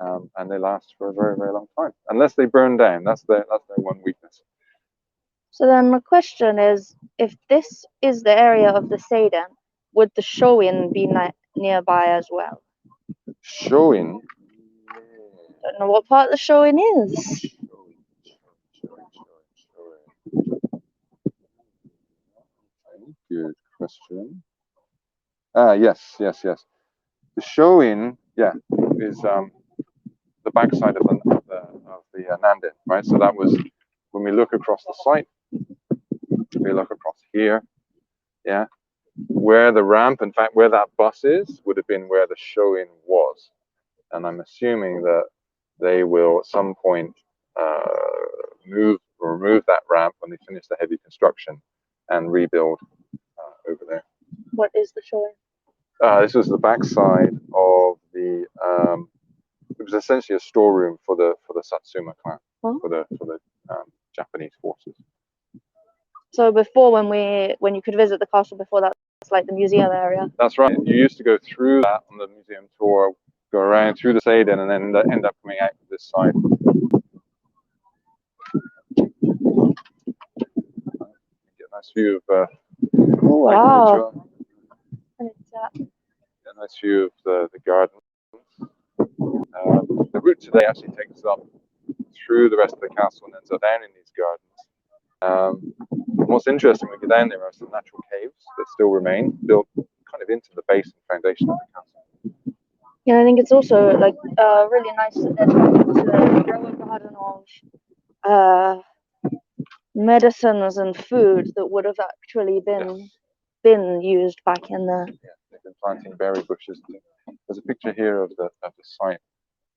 and they last for a very, very long time, unless they burn down. That's their one weakness. So then the question is, if this is the area of the Seiden, would the Shoin be nearby as well? Shoin? Don't know what part the Shoin is. Good question. Yes. The Shoin, is the backside of the Nanden, right? So that was when we look across the site. We look across here, yeah. Where the ramp, in fact, where that bus is, would have been where the Shoin was, and I'm assuming that they will at some point remove that ramp when they finish the heavy construction and rebuild over there. What is the Shoin? This was the backside of the. It was essentially a storeroom for the Satsuma clan, for the Japanese forces. So before, when you could visit the castle before that, it's like the museum area. That's right. You used to go through that on the museum tour, go around through the Seiden, and then end up coming out this side. Get a nice view of. Oh, wow. And it's a nice view of the garden. The route today actually takes us up through the rest of the castle and ends up down in these gardens. What's interesting when we go down there are some natural caves that still remain, built kind of into the base and foundation of the castle. Yeah, I think it's also like really nice that they're trying to grow a garden of medicines and food that would have actually been used back in the. Yeah, they've been planting berry bushes. There's a picture here of the site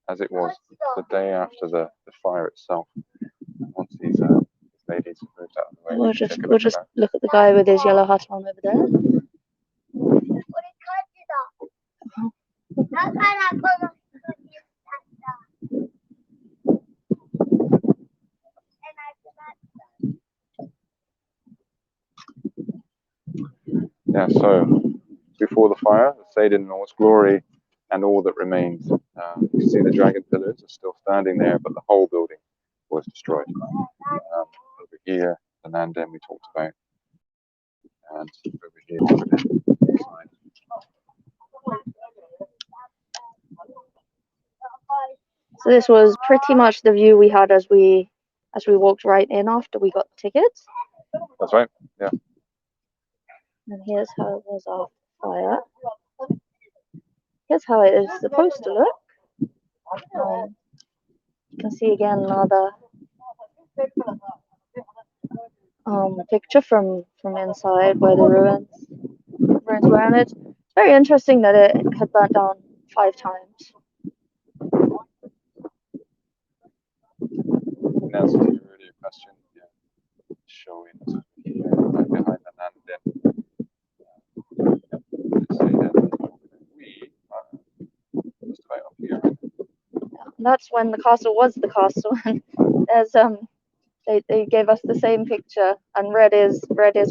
as it was the day after the fire itself. Once these ladies moved out of the way. We'll just look at the guy with his yellow hat on over there. Yeah, so before the fire, the Seiden in all its glory and all that remains. You can see the dragon pillars are still standing there, but the whole building was destroyed. Over here, the Nanden we talked about, and over here, this side. So this was pretty much the view we had as we walked right in after we got the tickets. That's right, yeah. And here's how it was after fire. Here's how it is supposed to look. You can see again another picture from inside where the ruins were, and it's very interesting that it had burnt down 5 times. That's to your earlier question, yeah. Showing here right behind the Nanden. We are just about up here. That's when the castle was the castle, and there's they gave us the same picture, and red is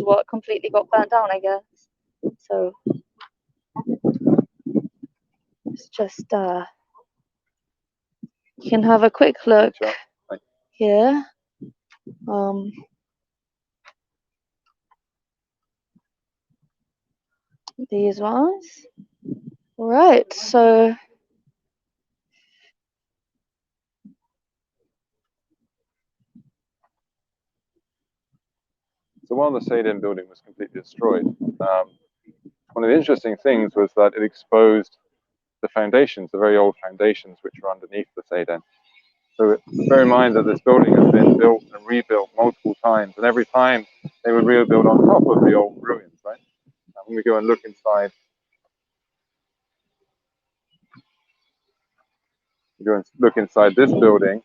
what completely got burnt down, I guess. So it's just you can have a quick look here. These ones. Right, so while the Seiden building was completely destroyed, one of the interesting things was that it exposed the foundations, the very old foundations which are underneath the Seiden. So bear in mind that this building has been built and rebuilt multiple times, and every time they would rebuild on top of the old ruins, right? And when we go and look inside, this building.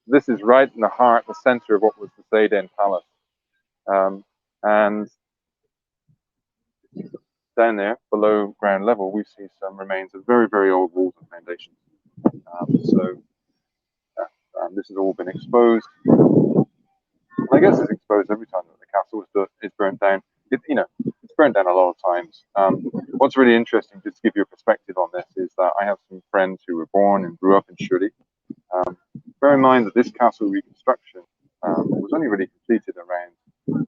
This is right in the heart, the center of what was the Seiden Palace. And down there, below ground level, we see some remains of very, very old walls and foundations. This has all been exposed. I guess it's exposed every time that the castle is burnt down. It's burnt down a lot of times. What's really interesting, just to give you a perspective on this, is that I have some friends who were born and grew up in Shuri. Bear in mind that this castle reconstruction was only really completed around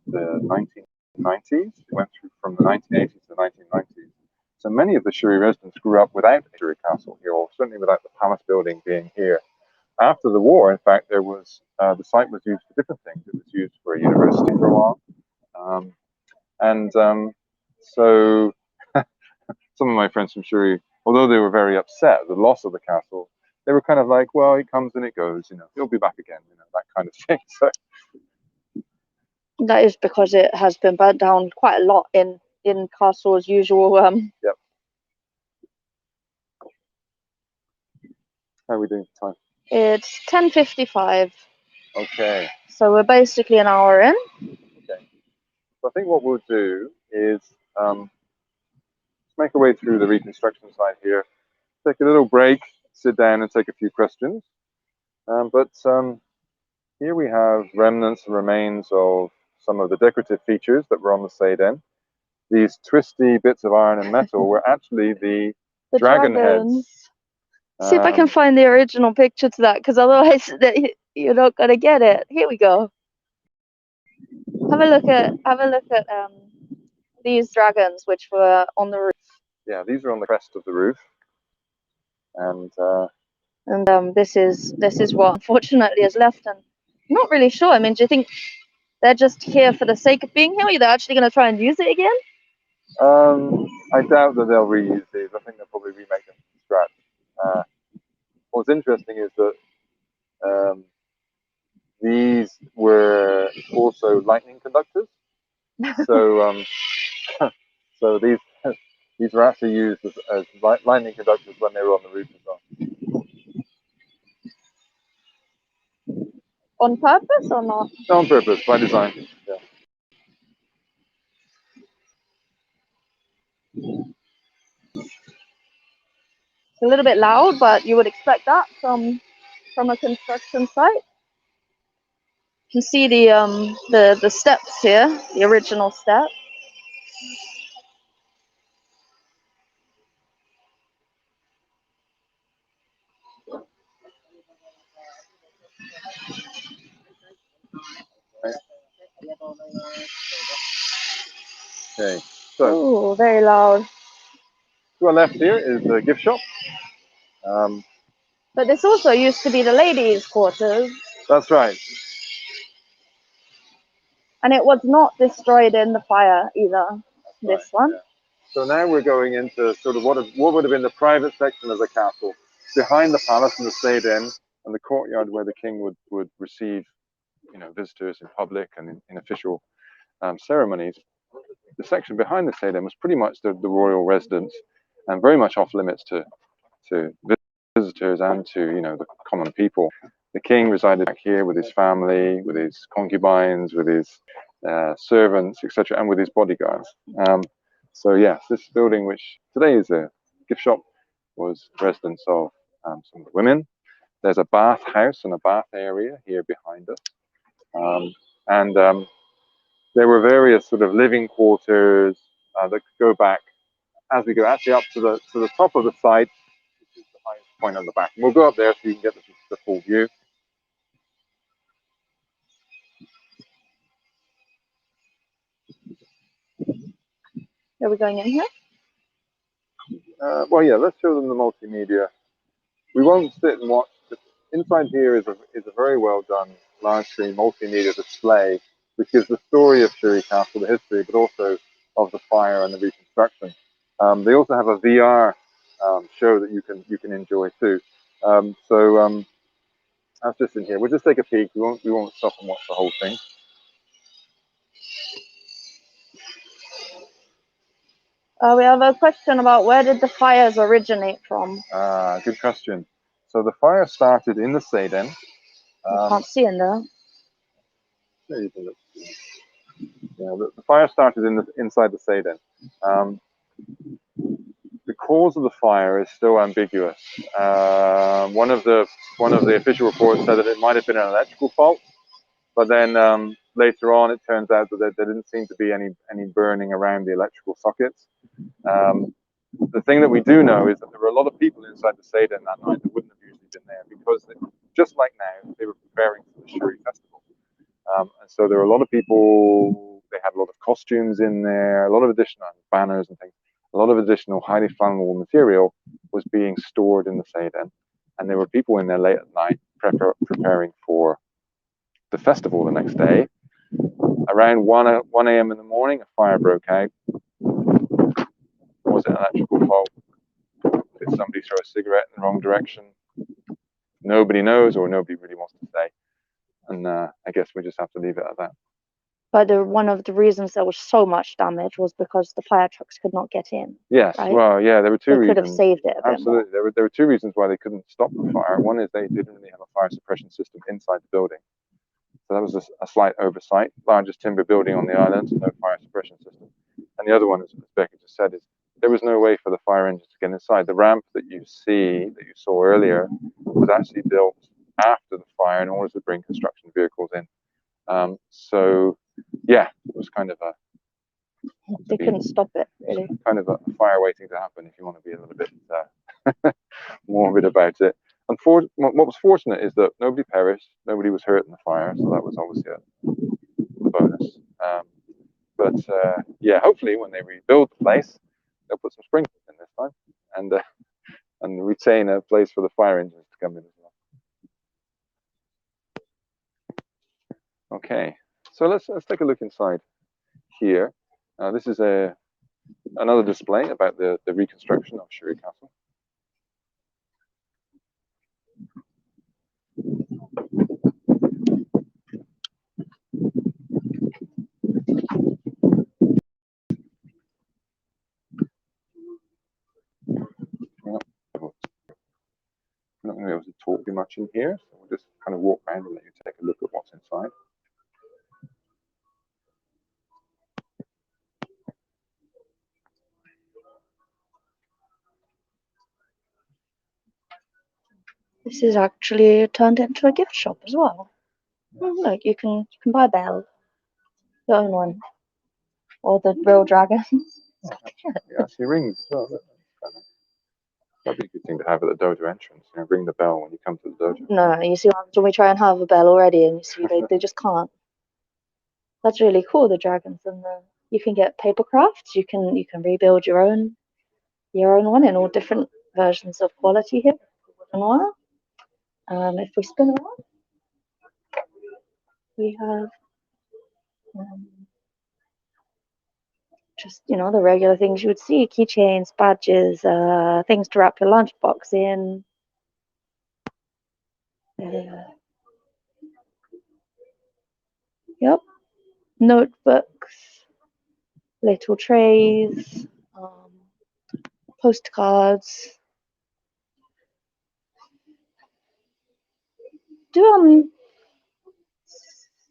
the 1990s. It went through from the 1980s to the 1990s. So many of the Shuri residents grew up without a Shuri castle here, or certainly without the palace building being here. After the war, in fact, there was the site was used for different things. It was used for a university for a while, so some of my friends from Shuri, although they were very upset at the loss of the castle, they were kind of like, well, it comes and it goes, he'll be back again, that kind of thing. So that is because it has been burnt down quite a lot in Castle's usual. Yep. How are we doing for time? It's 10:55. Okay. So we're basically an hour in. Okay. So I think what we'll do is make our way through the reconstruction side here, take a little break, sit down and take a few questions. Here we have remnants and remains of some of the decorative features that were on the Seiden. These twisty bits of iron and metal were actually the dragon heads. See if I can find the original picture to that, because otherwise you're not gonna get it. Here we go. Have a look at these dragons which were on the roof. Yeah, these are on the crest of the roof, and this is what unfortunately is left. And I'm not really sure. I mean, do you think they're just here for the sake of being here, or they're actually going to try and use it again? I doubt that they'll reuse these. I think they'll probably remake them from scratch. What's interesting is that these were also lightning conductors. So, so these were actually used as lightning conductors when they were on the roof as well. On purpose or not? On purpose, by design. Yeah. It's a little bit loud, but you would expect that from a construction site. You can see the steps here, the original steps. Okay, so oh, very loud. To our left here is the gift shop. But this also used to be the ladies' quarters. That's right. And it was not destroyed in the fire either. This one. Yeah. So now we're going into sort of what would have been the private section of the castle, behind the palace and the Seiden, and the courtyard where the king would receive, visitors in public and in official ceremonies. The section behind the Seiden was pretty much the royal residence, and very much off limits to visitors and to the common people. The king resided back here with his family, with his concubines, with his servants, etc., and with his bodyguards. So yes, this building, which today is a gift shop, was residence of some of the women. There's a bath house and a bath area here behind us, and there were various sort of living quarters that could go back as we go actually up to the top of the site, which is the highest point on the back. And we'll go up there so you can get the full view. Are we going in here? Well, yeah, let's show them the multimedia. We won't sit and watch. Inside here is a very well done large screen multimedia display, which gives the story of Shuri Castle, the history, but also of the fire and the reconstruction. They also have a VR show that you can enjoy too. That's just in here. We'll just take a peek. We won't stop and watch the whole thing. We have a question about where did the fires originate from? Good question. So the fire started in the Seiden. I can't see in there. Yeah, you can look. Yeah, the fire started inside the Seiden. The cause of the fire is still ambiguous. One of the official reports said that it might have been an electrical fault, but then later on it turns out that there didn't seem to be any burning around the electrical sockets. The thing that we do know is that there were a lot of people inside the Seiden that night that wouldn't have usually been there because, just like now, they were preparing for the Shuri festival. And so there were a lot of people. They had a lot of costumes in there, a lot of additional banners and things. A lot of additional highly flammable material was being stored in the Seiden, and there were people in there late at night preparing for the festival the next day. Around 1 a.m. in the morning, a fire broke out. Was it an electrical fault? Did somebody throw a cigarette in the wrong direction? Nobody knows, or nobody really wants to say. And I guess we just have to leave it at that. But one of the reasons there was so much damage was because the fire trucks could not get in. Yes, right? well, yeah, there were two reasons. They could have saved it a bit Absolutely, more. there were 2 reasons why they couldn't stop the fire. One is they didn't really have a fire suppression system inside the building. So that was a slight oversight. Largest timber building on the island, no fire suppression system. And the other one, as Becca just said, is there was no way for the fire engines to get inside. The ramp that you saw earlier, was actually built after the fire in order to bring construction vehicles in. So, yeah, it was kind of they couldn't stop it, really. Kind of a fire waiting to happen, if you want to be a little bit morbid about it. What was fortunate is that nobody perished, nobody was hurt in the fire, so that was obviously a bonus. Yeah, hopefully when they rebuild the place, they'll put some sprinklers in this time and retain a place for the fire engines to come in as well. Okay, so let's take a look inside here. This is another display about the reconstruction of Shuri Castle. I'm not going to be able to talk too much in here, so we'll just kind of walk around and let you take a look at what's inside. This is actually turned into a gift shop as well. Look, you can buy a bell, your own one, or the real dragons. Yeah, see rings as well. That'd be a good thing to have at the dojo entrance. You know, ring the bell when you come to the dojo. No, you see what happens when we try and have a bell already, and you see they just can't. That's really cool. The dragons and you can get paper crafts. You can rebuild your own one in all different versions of quality here. If we spin around, we have just the regular things you would see: keychains, badges, things to wrap your lunchbox in. Yep, notebooks, little trays, postcards. Do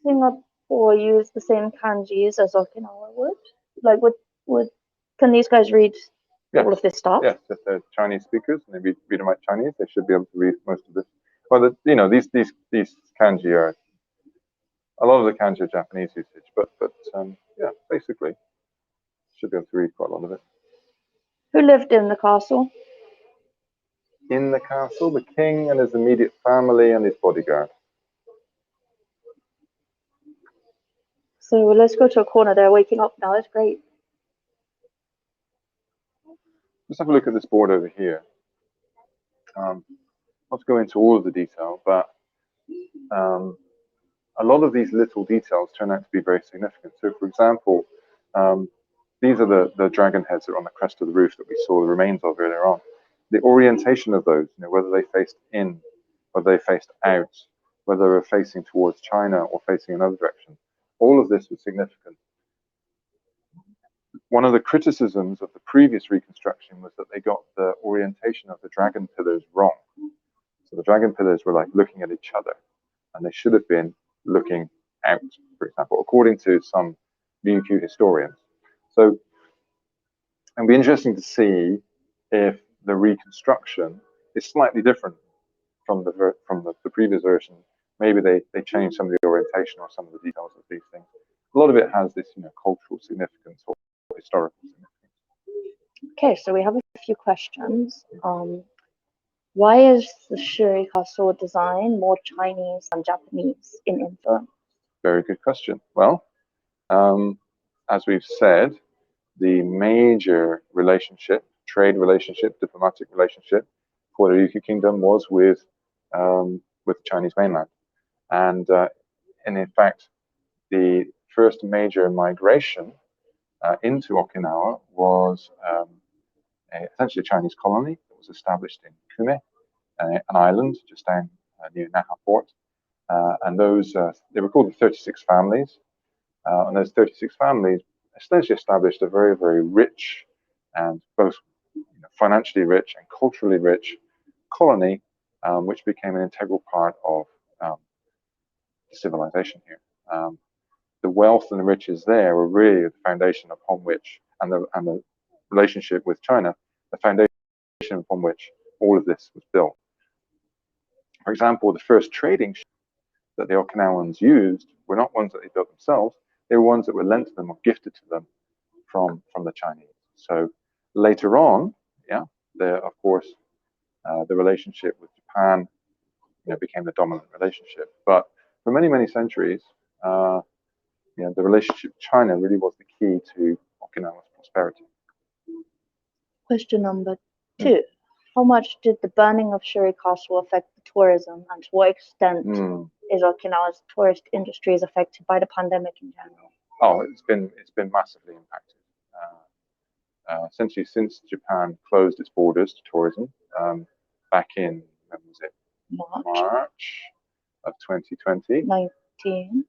Singapore use the same kanjis as Okinawa would? Like, can these guys read all of this stuff? Yes, if they're Chinese speakers and they read them like Chinese, they should be able to read most of this. Well, these kanji are, a lot of the kanji are Japanese usage, but yeah, basically should be able to read quite a lot of it. Who lived in the castle? In the castle, the king and his immediate family and his bodyguard. So let's go to a corner. They're waking up now. That's great. Let's have a look at this board over here. Not to go into all of the detail, but a lot of these little details turn out to be very significant. So, for example, these are the dragon heads that are on the crest of the roof that we saw the remains of earlier on. The orientation of those, whether they faced in, whether they faced out, whether they were facing towards China or facing another direction, all of this was significant. One of the criticisms of the previous reconstruction was that they got the orientation of the dragon pillars wrong. So the dragon pillars were like looking at each other, and they should have been looking out, for example, according to some Ryukyu historians. So it'll be interesting to see if the reconstruction is slightly different from the previous version. Maybe they changed some of the orientation or some of the details of these things. A lot of it has this cultural significance or historical significance. Okay, so we have a few questions. Why is the Shuri Castle design more Chinese than Japanese in influence? Very good question. Well, as we've said, the major relationship, trade relationship, diplomatic relationship for the Ryukyu Kingdom was with the Chinese mainland. And in fact, the first major migration into Okinawa was essentially a Chinese colony that was established in Kume, an island just down near Naha Port. And those, they were called the 36 families. And those 36 families essentially established a very, very rich and both financially rich and culturally rich colony, which became an integral part of civilization here. The wealth and the riches there were really the foundation upon which, and the relationship with China, the foundation upon which all of this was built. For example, the first trading ships that the Okinawans used were not ones that they built themselves, they were ones that were lent to them or gifted to them from the Chinese. So later on, of course, the relationship with Japan became the dominant relationship. But for many, many centuries, the relationship with China really was the key to Okinawa's prosperity. Question number 2. How much did the burning of Shuri Castle affect the tourism, and to what extent is Okinawa's tourist industry affected by the pandemic in general? Oh, it's been massively impacted. Essentially, since Japan closed its borders to tourism back in, when was it? March of 2020. 2020.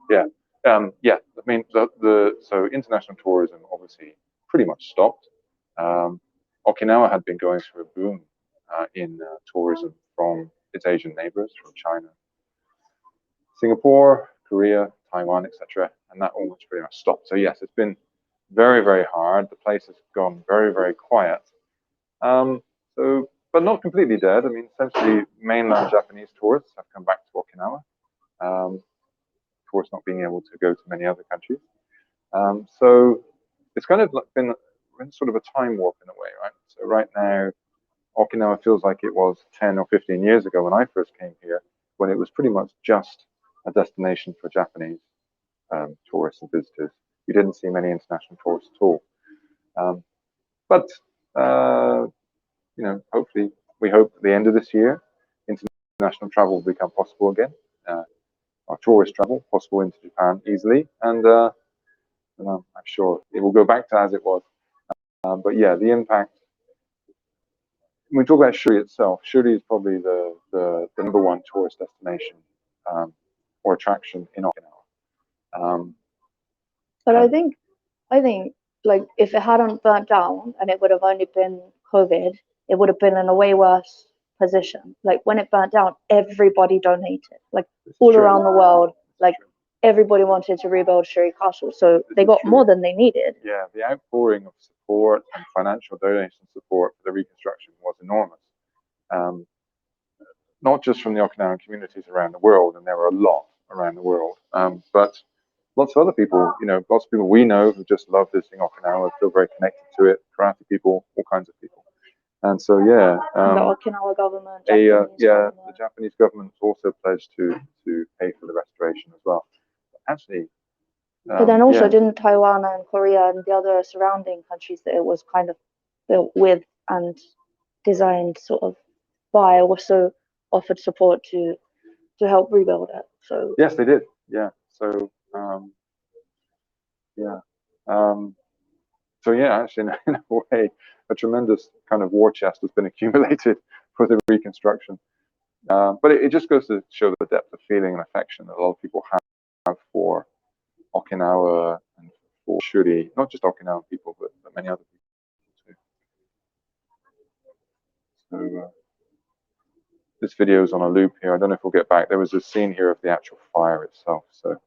Yeah. I mean, so international tourism obviously pretty much stopped. Okinawa had been going through a boom in tourism from its Asian neighbors, from China, Singapore, Korea, Taiwan, etc., and that almost pretty much stopped. So yes, it's been very, very hard. The place has gone very, very quiet. But not completely dead. I mean, essentially, mainland Japanese tourists have come back to Okinawa. Of course, not being able to go to many other countries. So it's kind of been sort of a time warp in a way, right? So right now, Okinawa feels like it was 10 or 15 years ago when I first came here, when it was pretty much just a destination for Japanese tourists and visitors. You didn't see many international tourists at all. But hopefully, we hope at the end of this year, international travel will become possible again. Or tourist travel possible into Japan easily, and I'm sure it will go back to as it was. But yeah, the impact. When we talk about Shuri itself, Shuri is probably the number one tourist destination or attraction in Okinawa. But I think like if it hadn't burnt down and it would have only been COVID, it would have been in a way worse position. Like when it burnt down, everybody donated, like all around the world, like everybody wanted to rebuild Shuri Castle, so they got more than they needed. Yeah, the outpouring of support and financial donation support for the reconstruction was enormous. Not just from the Okinawan communities around the world, and there were a lot around the world, but lots of other people, lots of people we know who just love visiting Okinawa, feel very connected to it, karate people, all kinds of people. And so, the Okinawa government, the Japanese government also pledged to pay for the restoration as well. Actually, But then also, yeah. didn't Taiwan and Korea and the other surrounding countries that it was kind of built with and designed sort of by also offered support to help rebuild it? So Yes, they did. Yeah. So yeah. So yeah, actually, in a way, a tremendous kind of war chest has been accumulated for the reconstruction. But it just goes to show the depth of feeling and affection that a lot of people have for Okinawa and for Shuri, not just Okinawan people, but many other people too. So this video is on a loop here. I don't know if we'll get back. There was a scene here of the actual fire itself. So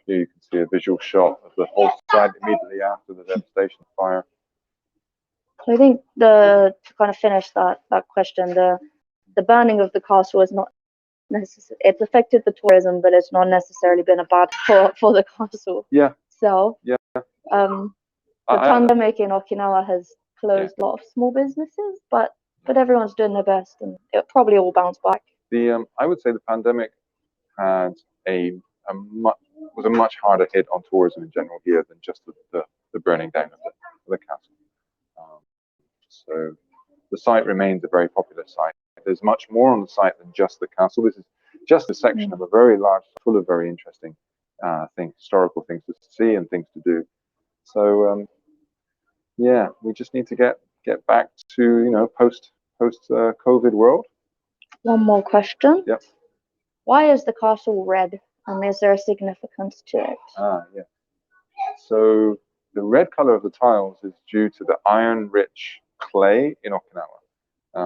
here you can see a visual shot of the whole site immediately after the devastation of fire. So I think to kind of finish that question, the burning of the castle is not necessarily, it's affected the tourism, but it's not necessarily been a bad for the castle. Yeah. So yeah. The pandemic in Okinawa has closed a lot of small businesses, but everyone's doing their best, and it probably all bounce back. I would say the pandemic had was a much harder hit on tourism in general here than just the burning down of the castle. So the site remains a very popular site. There's much more on the site than just the castle. This is just a section of a very large, full of very interesting historical things to see and things to do. So yeah, we just need to get back to post COVID world. One more question. Yep. Why is the castle red, and is there a significance to it? Yeah. So the red color of the tiles is due to the iron-rich clay in Okinawa.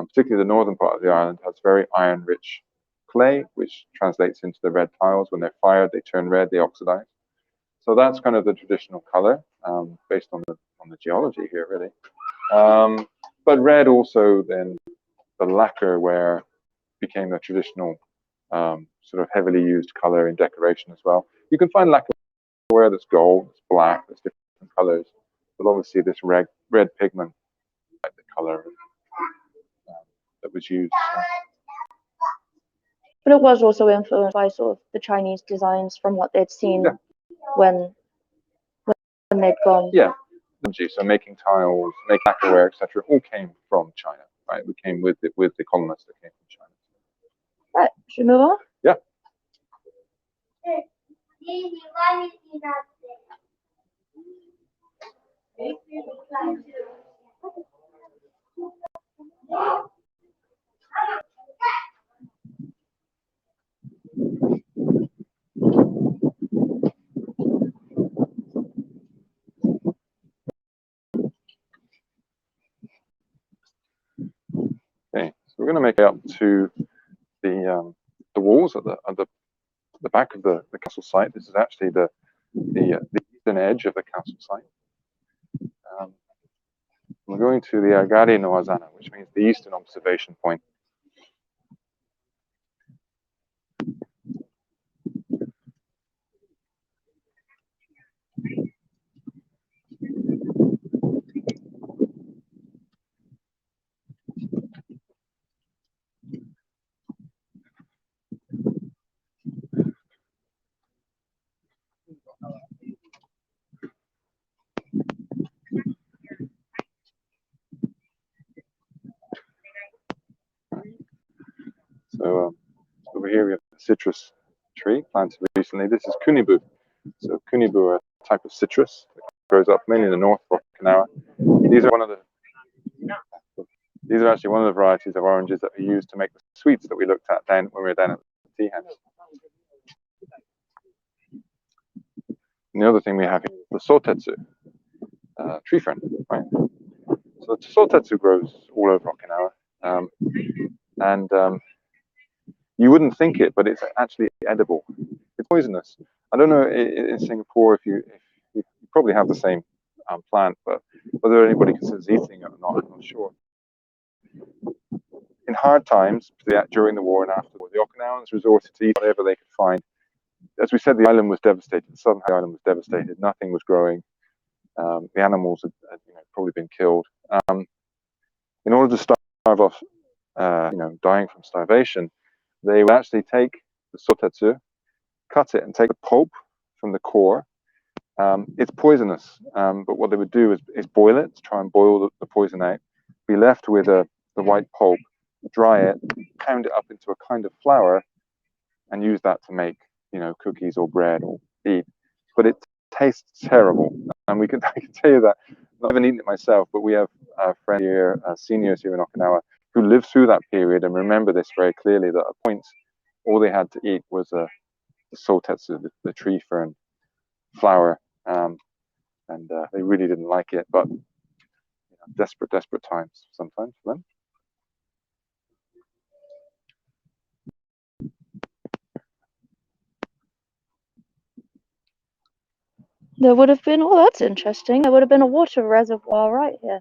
Particularly the northern part of the island has very iron-rich clay, which translates into the red tiles. When they're fired, they turn red, they oxidize. So that's kind of the traditional color, based on the geology here, really. But red also, then the lacquerware became a traditional sort of heavily used color in decoration as well. You can find lacquerware that's gold, that's black, that's different colors, but obviously this red pigment, like the color that was used. But it was also influenced by sort of the Chinese designs from what they'd seen when they'd gone. Yeah, so making tiles, making lacquerware, etc., all came from China, right? We came with the colonists that came from China. Right, should we move on? Yeah. Okay, so we're going to make it up to the walls at the back of the castle site. This is actually the eastern edge of the castle site. We're going to the Agari no Azana, which means the eastern observation point. So over here we have a citrus tree planted recently. This is kunibu. So kunibu are a type of citrus that grows up mainly in the north of Okinawa. These are actually one of the varieties of oranges that are used to make the sweets that we looked at when we were down at the tea house. And the other thing we have here is the sotetsu, tree fern, right? So the sotetsu grows all over Okinawa, and you wouldn't think it, but it's actually edible. It's poisonous. I don't know in Singapore if you probably have the same plant, but whether anybody considers eating it or not, I'm not sure. In hard times, during the war and after the war, the Okinawans resorted to eat whatever they could find. As we said, the island was devastated. The southern island was devastated. Nothing was growing. The animals had probably been killed. In order to starve off, dying from starvation, they would actually take the sotetsu, cut it, and take the pulp from the core. It's poisonous, but what they would do is boil it, to try and boil the poison out. Be left with the white pulp, dry it, pound it up into a kind of flour, and use that to make, cookies or bread or eat. But it tastes terrible, and I can tell you that. Not even eaten it myself, but we have friends here, seniors here in Okinawa, who lived through that period and remember this very clearly. That at points, all they had to eat was the sotetsu, the tree fern flour, and they really didn't like it. But desperate times sometimes for them. There would have been, oh, that's interesting. There would have been a water reservoir right here.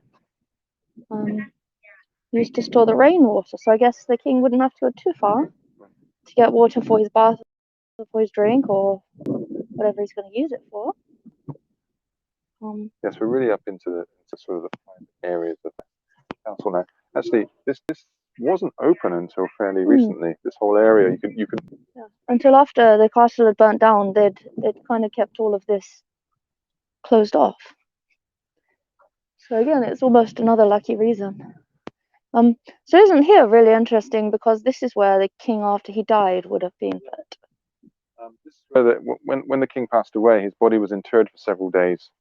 Used to store the rainwater, so I guess the king wouldn't have to go too far to get water for his bath, or for his drink, or whatever he's going to use it for. Yes, we're really up into sort of the private areas of the castle now. Actually, this wasn't open until fairly recently. This whole area, you could. Yeah. Until after the castle had burnt down, they'd kind of kept all of this closed off. So again, it's almost another lucky reason. So isn't here really interesting, because this is where the king, after he died, would have been put. This is where when the king passed away, his body was interred for several days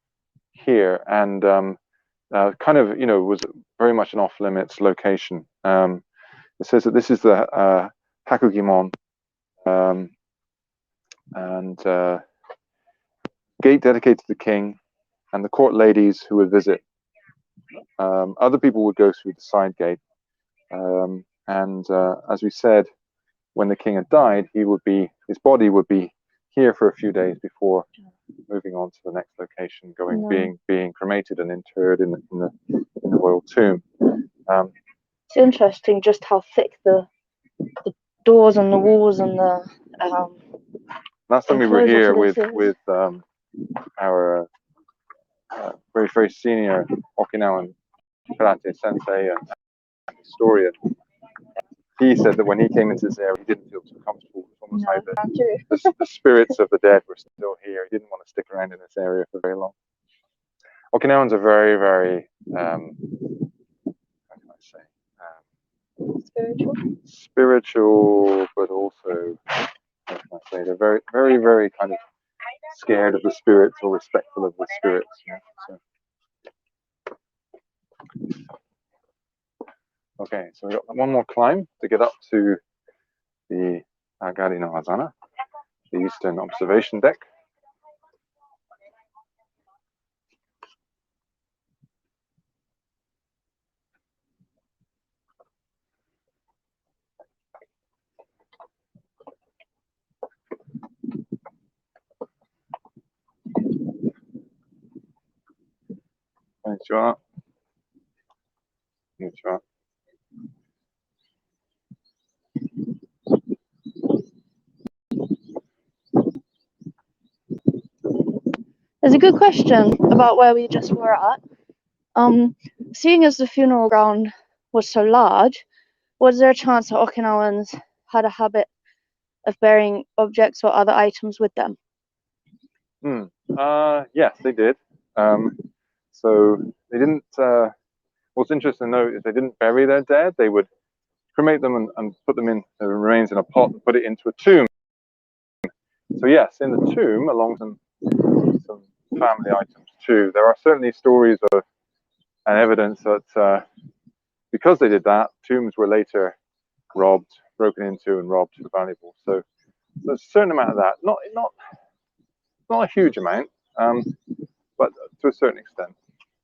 here, and kind of was very much an off-limits location. It says that this is the Hakugimon, and gate dedicated to the king and the court ladies who would visit. Other people would go through the side gate, and as we said, when the king had died, his body would be here for a few days before moving on to the next location, being cremated and interred in the royal tomb. It's interesting just how thick the doors and the walls and the last time we were here with our very, very senior Okinawan karate sensei and historian, he said that when he came into this area, he didn't feel too comfortable. It was almost like the spirits of the dead were still here. He didn't want to stick around in this area for very long. Okinawans are very, very, how can I say, spiritual, but also, how can I say, they're very, very, very kind of scared of the spirits or respectful of the spirits. So. Okay, so we've got one more climb to get up to the Agari no Hazana, the Eastern Observation Deck. Konnichiwa. Konnichiwa. There's a good question about where we just were at. Seeing as the funeral ground was so large, was there a chance that Okinawans had a habit of burying objects or other items with them? Yes, they did. So they didn't. What's interesting to note is they didn't bury their dead. They would cremate them and put them in the remains in a pot and put it into a tomb. So yes, in the tomb, along some family items too. There are certainly stories of and evidence that because they did that, tombs were later robbed, broken into, and robbed for valuables. So there's a certain amount of that. Not a huge amount, but to a certain extent.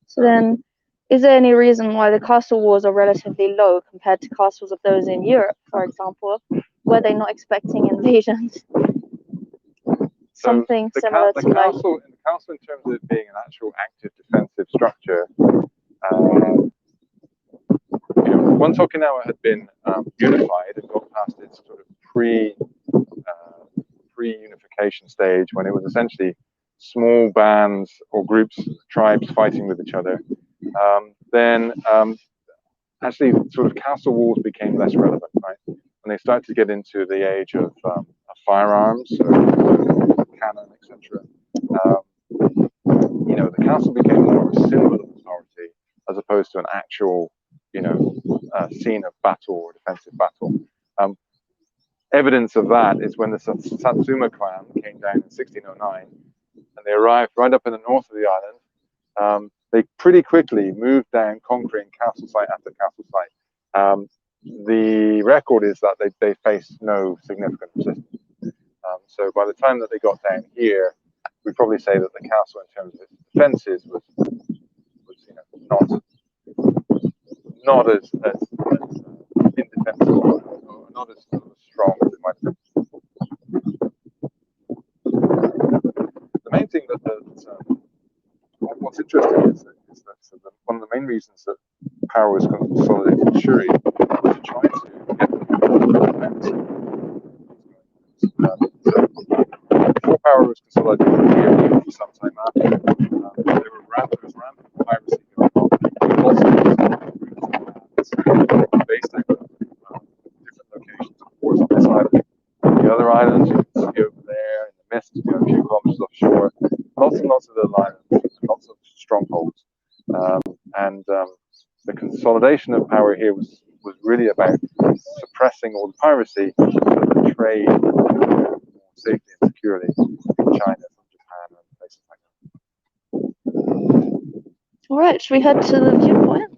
So then, is there any reason why the castle walls are relatively low compared to castles of those in Europe, for example? Were they not expecting invasions? Something similar to the castle, in terms of it being an actual active defensive structure, once Okinawa had been unified and got past its sort of pre-unification stage, when it was essentially small bands or groups, tribes fighting with each other, then actually sort of castle walls became less relevant, right? When they started to get into the age of firearms, so cannon, etc. You know, the castle became more of a symbol of authority as opposed to an actual, you know, scene of battle or defensive battle. Evidence of that is when the Satsuma clan came down in 1609, and they arrived right up in the north of the island. They pretty quickly moved down, conquering castle site after castle site. The record is that they faced no significant resistance. So by the time that they got down here, we'd probably say that the castle, in terms of its defences, was you know, not as indefensible, or not as sort of strong as it might have been. The main thing what's interesting is that one of the main reasons that power was consolidated in Shuri was to try to get before power was consolidated here for some time after, there was rampant piracy going on. Lots of based out of different locations, of course, on this island. The other islands you can see over there in the mist, you know, a few kilometers offshore. Lots and lots of little islands, lots of strongholds. The consolidation of power here was really about suppressing all the piracy so that the trade more safely and securely from China, from Japan, and places like that. All right, should we head to the viewpoint?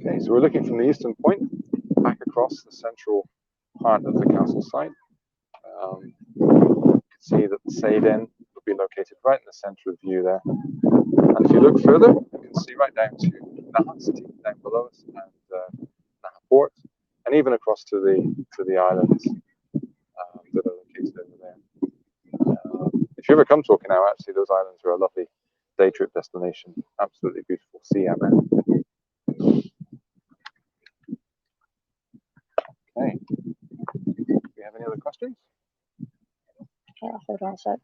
Okay, so we're looking from the eastern point back across the central part of the castle site. You can see that the Seiden will be located right in the center of view there. And if you look further, you can see right down to Naha City, down below us, and Naha Port, and even across to the islands that are located over there. If you ever come to Okinawa, actually, those islands are a lovely day trip destination. Absolutely beautiful sea out there. Okay. Do you have any other questions? Hold on a sec.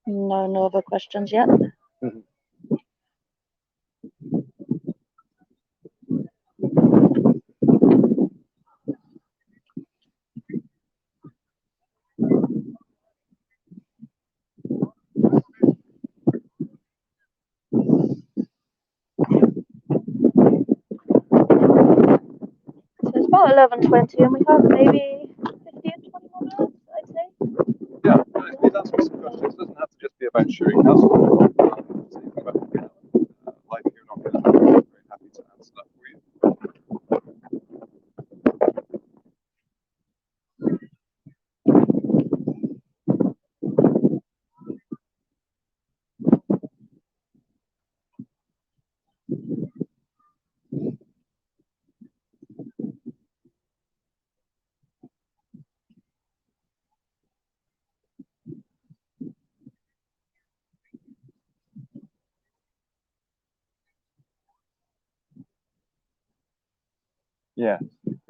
No other questions yet. Mm-hmm. So it's about 11:20, and we have maybe 15, 20 more minutes, I'd say. Yeah, please ask me some questions. It doesn't have to just be about Shuri Castle. About life here in Okinawa. I'm very happy to answer that for you.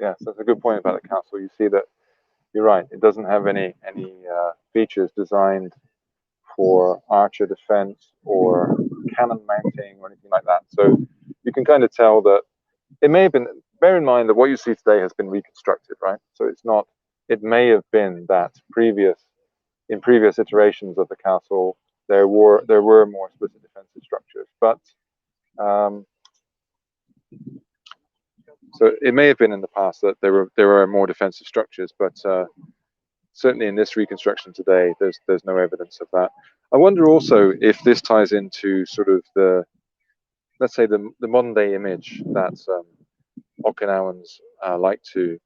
Yes, that's a good point about the castle. You see that you're right. It doesn't have any features designed for archer defense or cannon mounting or anything like that. So you can kind of tell that it may have been. Bear in mind that what you see today has been reconstructed, right? So it's not. It may have been that in previous iterations of the castle there were more explicit defensive structures, but so it may have been in the past that there were more defensive structures, but certainly in this reconstruction today, there's no evidence of that. I wonder also if this ties into sort of let's say the modern day image that Okinawans like to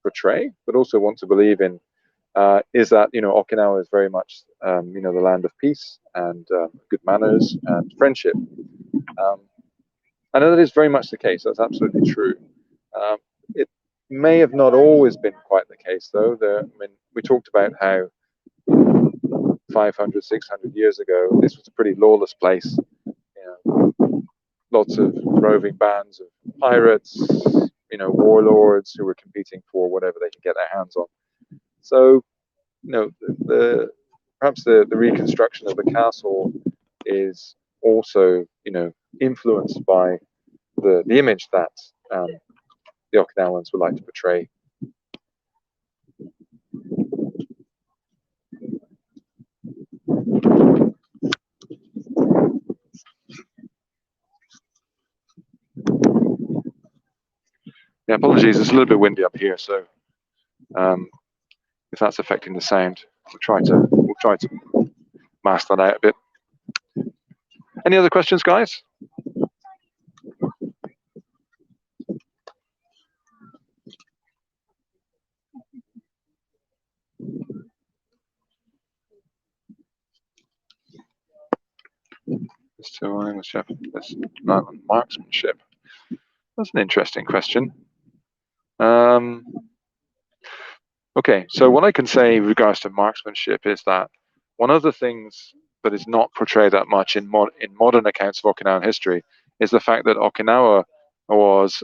portray, but also want to believe in, is that Okinawa is very much the land of peace and good manners and friendship. I know that is very much the case. That's absolutely true. may have not always been quite the case, though. We talked about how 500, 600 years ago, this was a pretty lawless place. Lots of roving bands of pirates, warlords who were competing for whatever they could get their hands on. So, perhaps the reconstruction of the castle is also, influenced by the image that the Okinawans would like to portray. Yeah, apologies, it's a little bit windy up here, so if that's affecting the sound, we'll try to mask that out a bit. Any other questions, guys? That's not marksmanship. That's an interesting question. Okay, so what I can say in regards to marksmanship is that one of the things that is not portrayed that much in modern accounts of Okinawan history is the fact that Okinawa was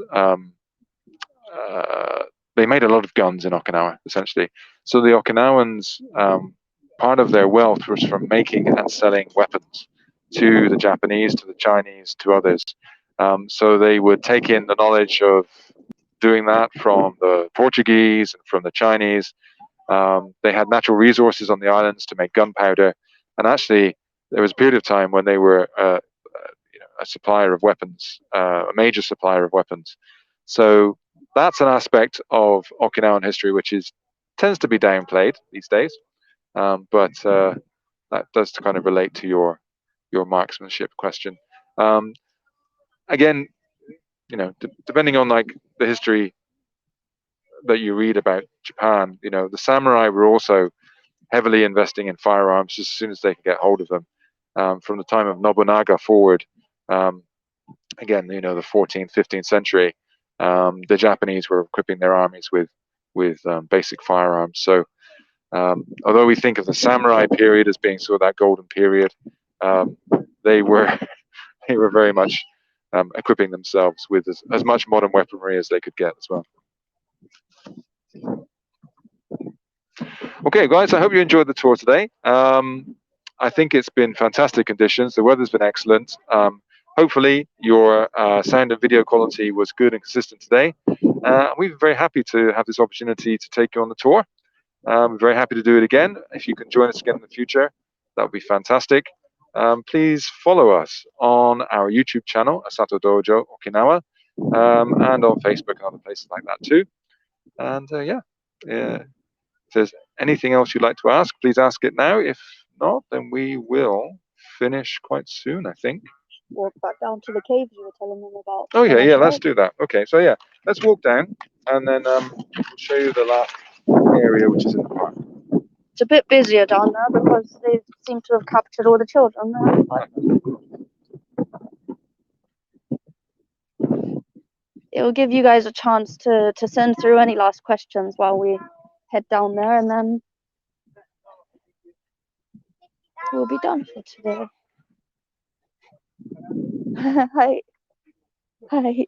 they made a lot of guns in Okinawa, essentially. So the Okinawans, part of their wealth was from making and selling weapons to the Japanese, to the Chinese, to others. So they would take in the knowledge of doing that from the Portuguese and from the Chinese. They had natural resources on the islands to make gunpowder, and actually there was a period of time when they were a supplier of weapons, a major supplier of weapons. So that's an aspect of Okinawan history which tends to be downplayed these days, but that does kind of relate to your marksmanship question. Again, depending on like the history that you read about Japan, the samurai were also heavily investing in firearms as soon as they could get hold of them. From the time of Nobunaga forward, again, the 14th, 15th century, the Japanese were equipping their armies with basic firearms. So although we think of the samurai period as being sort of that golden period, they were very much equipping themselves with as much modern weaponry as they could get as well. Okay, guys, I hope you enjoyed the tour today. I think it's been fantastic conditions. The weather's been excellent. Hopefully your sound and video quality was good and consistent today. We're very happy to have this opportunity to take you on the tour. We're very happy to do it again. If you can join us again in the future, that would be fantastic. Please follow us on our YouTube channel, Asato Dojo Okinawa, and on Facebook and other places like that too. And if there's anything else you'd like to ask, please ask it now. If not, then we will finish quite soon, I think. Walk back down to the caves you were telling them about. Oh yeah, let's do that. Okay, so yeah, let's walk down and then we'll show you the last area, which is in the park. It's a bit busier down there because they seem to have captured all the children there. It will give you guys a chance to send through any last questions while we head down there, and then we'll be done for today. Hi. Hi.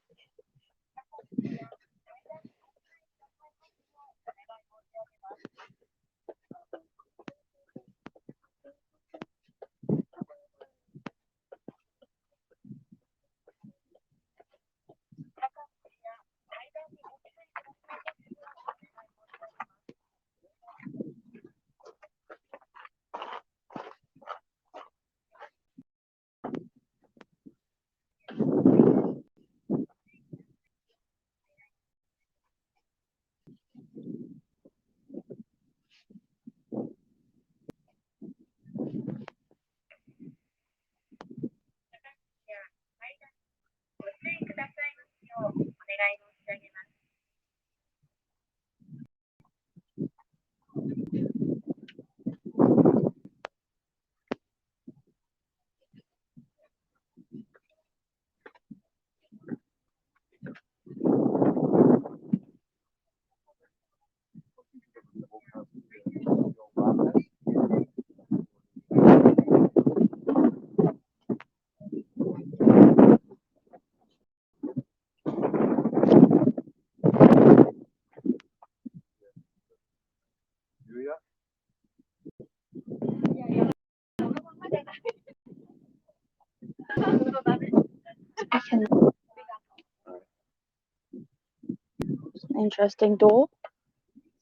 Interesting door.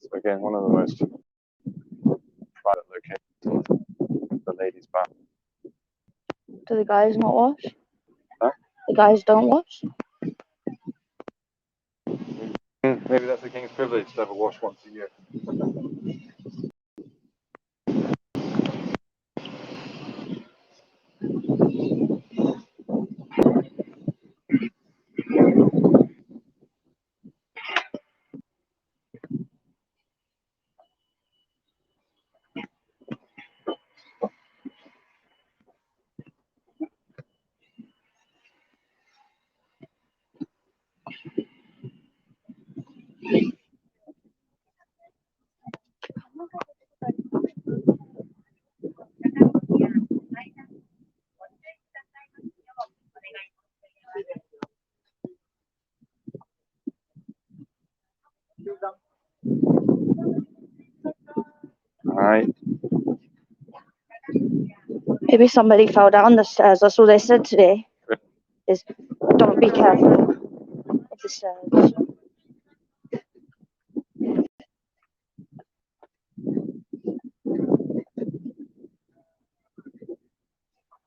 So again, one of the most private locations, the ladies' bath. Do the guys not wash? Huh? The guys don't wash? Maybe that's the king's privilege to have a wash once a year. Alright. Maybe somebody fell down the stairs. That's all they said today. Is don't be careful of the stairs.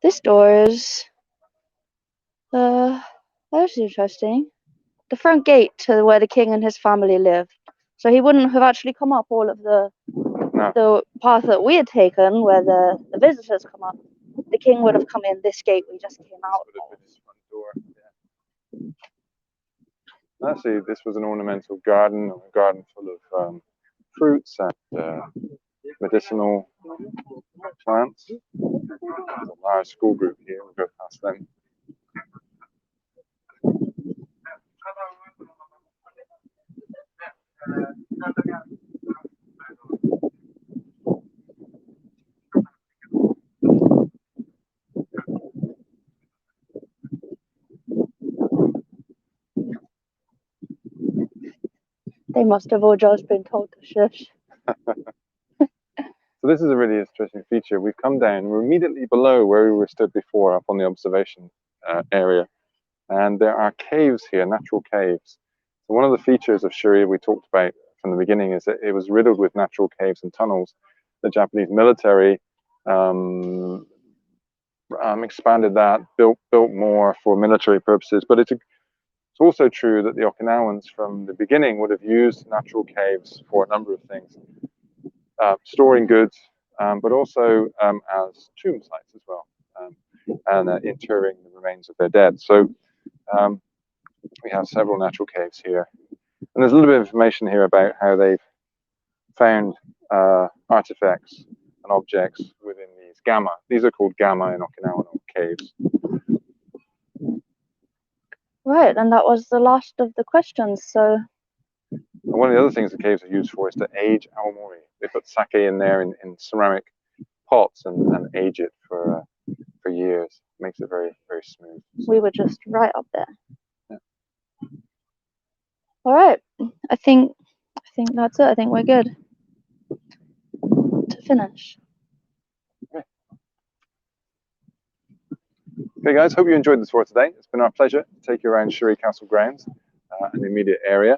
This door is that's interesting. The front gate to where the king and his family lived. So he wouldn't have actually come up all of the path that we had taken where the visitors come up. The king would have come in this gate we just came out Would have been his front door. Yeah. Actually, this was an ornamental garden, a garden full of fruits and medicinal plants. There's a large school group here. We'll go past them. They must have all just been told to shush. So this is a really interesting feature. We've come down, we're immediately below where we were stood before, up on the observation area. And there are caves here, natural caves. So one of the features of Shuri we talked about from the beginning is that it was riddled with natural caves and tunnels. The Japanese military expanded that, built more for military purposes. But it's also true that the Okinawans from the beginning would have used natural caves for a number of things. Storing goods, but also as tomb sites as well, and interring the remains of their dead. So we have several natural caves here. And there's a little bit of information here about how they've found artifacts and objects within these gamma. These are called gamma in Okinawan caves. Right, and that was the last of the questions, so... And one of the other things the caves are used for is to age aomori. They put sake in there in ceramic pots and age it for years. Makes it very, very smooth. We were just right up there. Yeah. All right, I think that's it. I think we're good to finish. Okay, guys, hope you enjoyed the tour today. It's been our pleasure to take you around Shuri Castle grounds and the immediate area.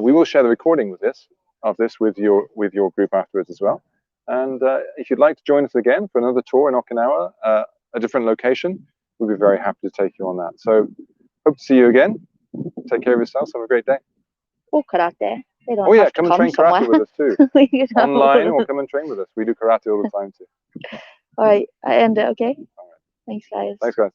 We will share the recording of this with your group afterwards as well. And if you'd like to join us again for another tour in Okinawa, a different location, we'll be very happy to take you on that. So hope to see you again. Take care of yourselves. Have a great day. Or karate. They don't Oh yeah, have to come and train somewhere. karate with us too. Online, or come and train with us. We do karate all the time too. All right, I end it, okay? All right. Thanks, guys. Thanks, guys.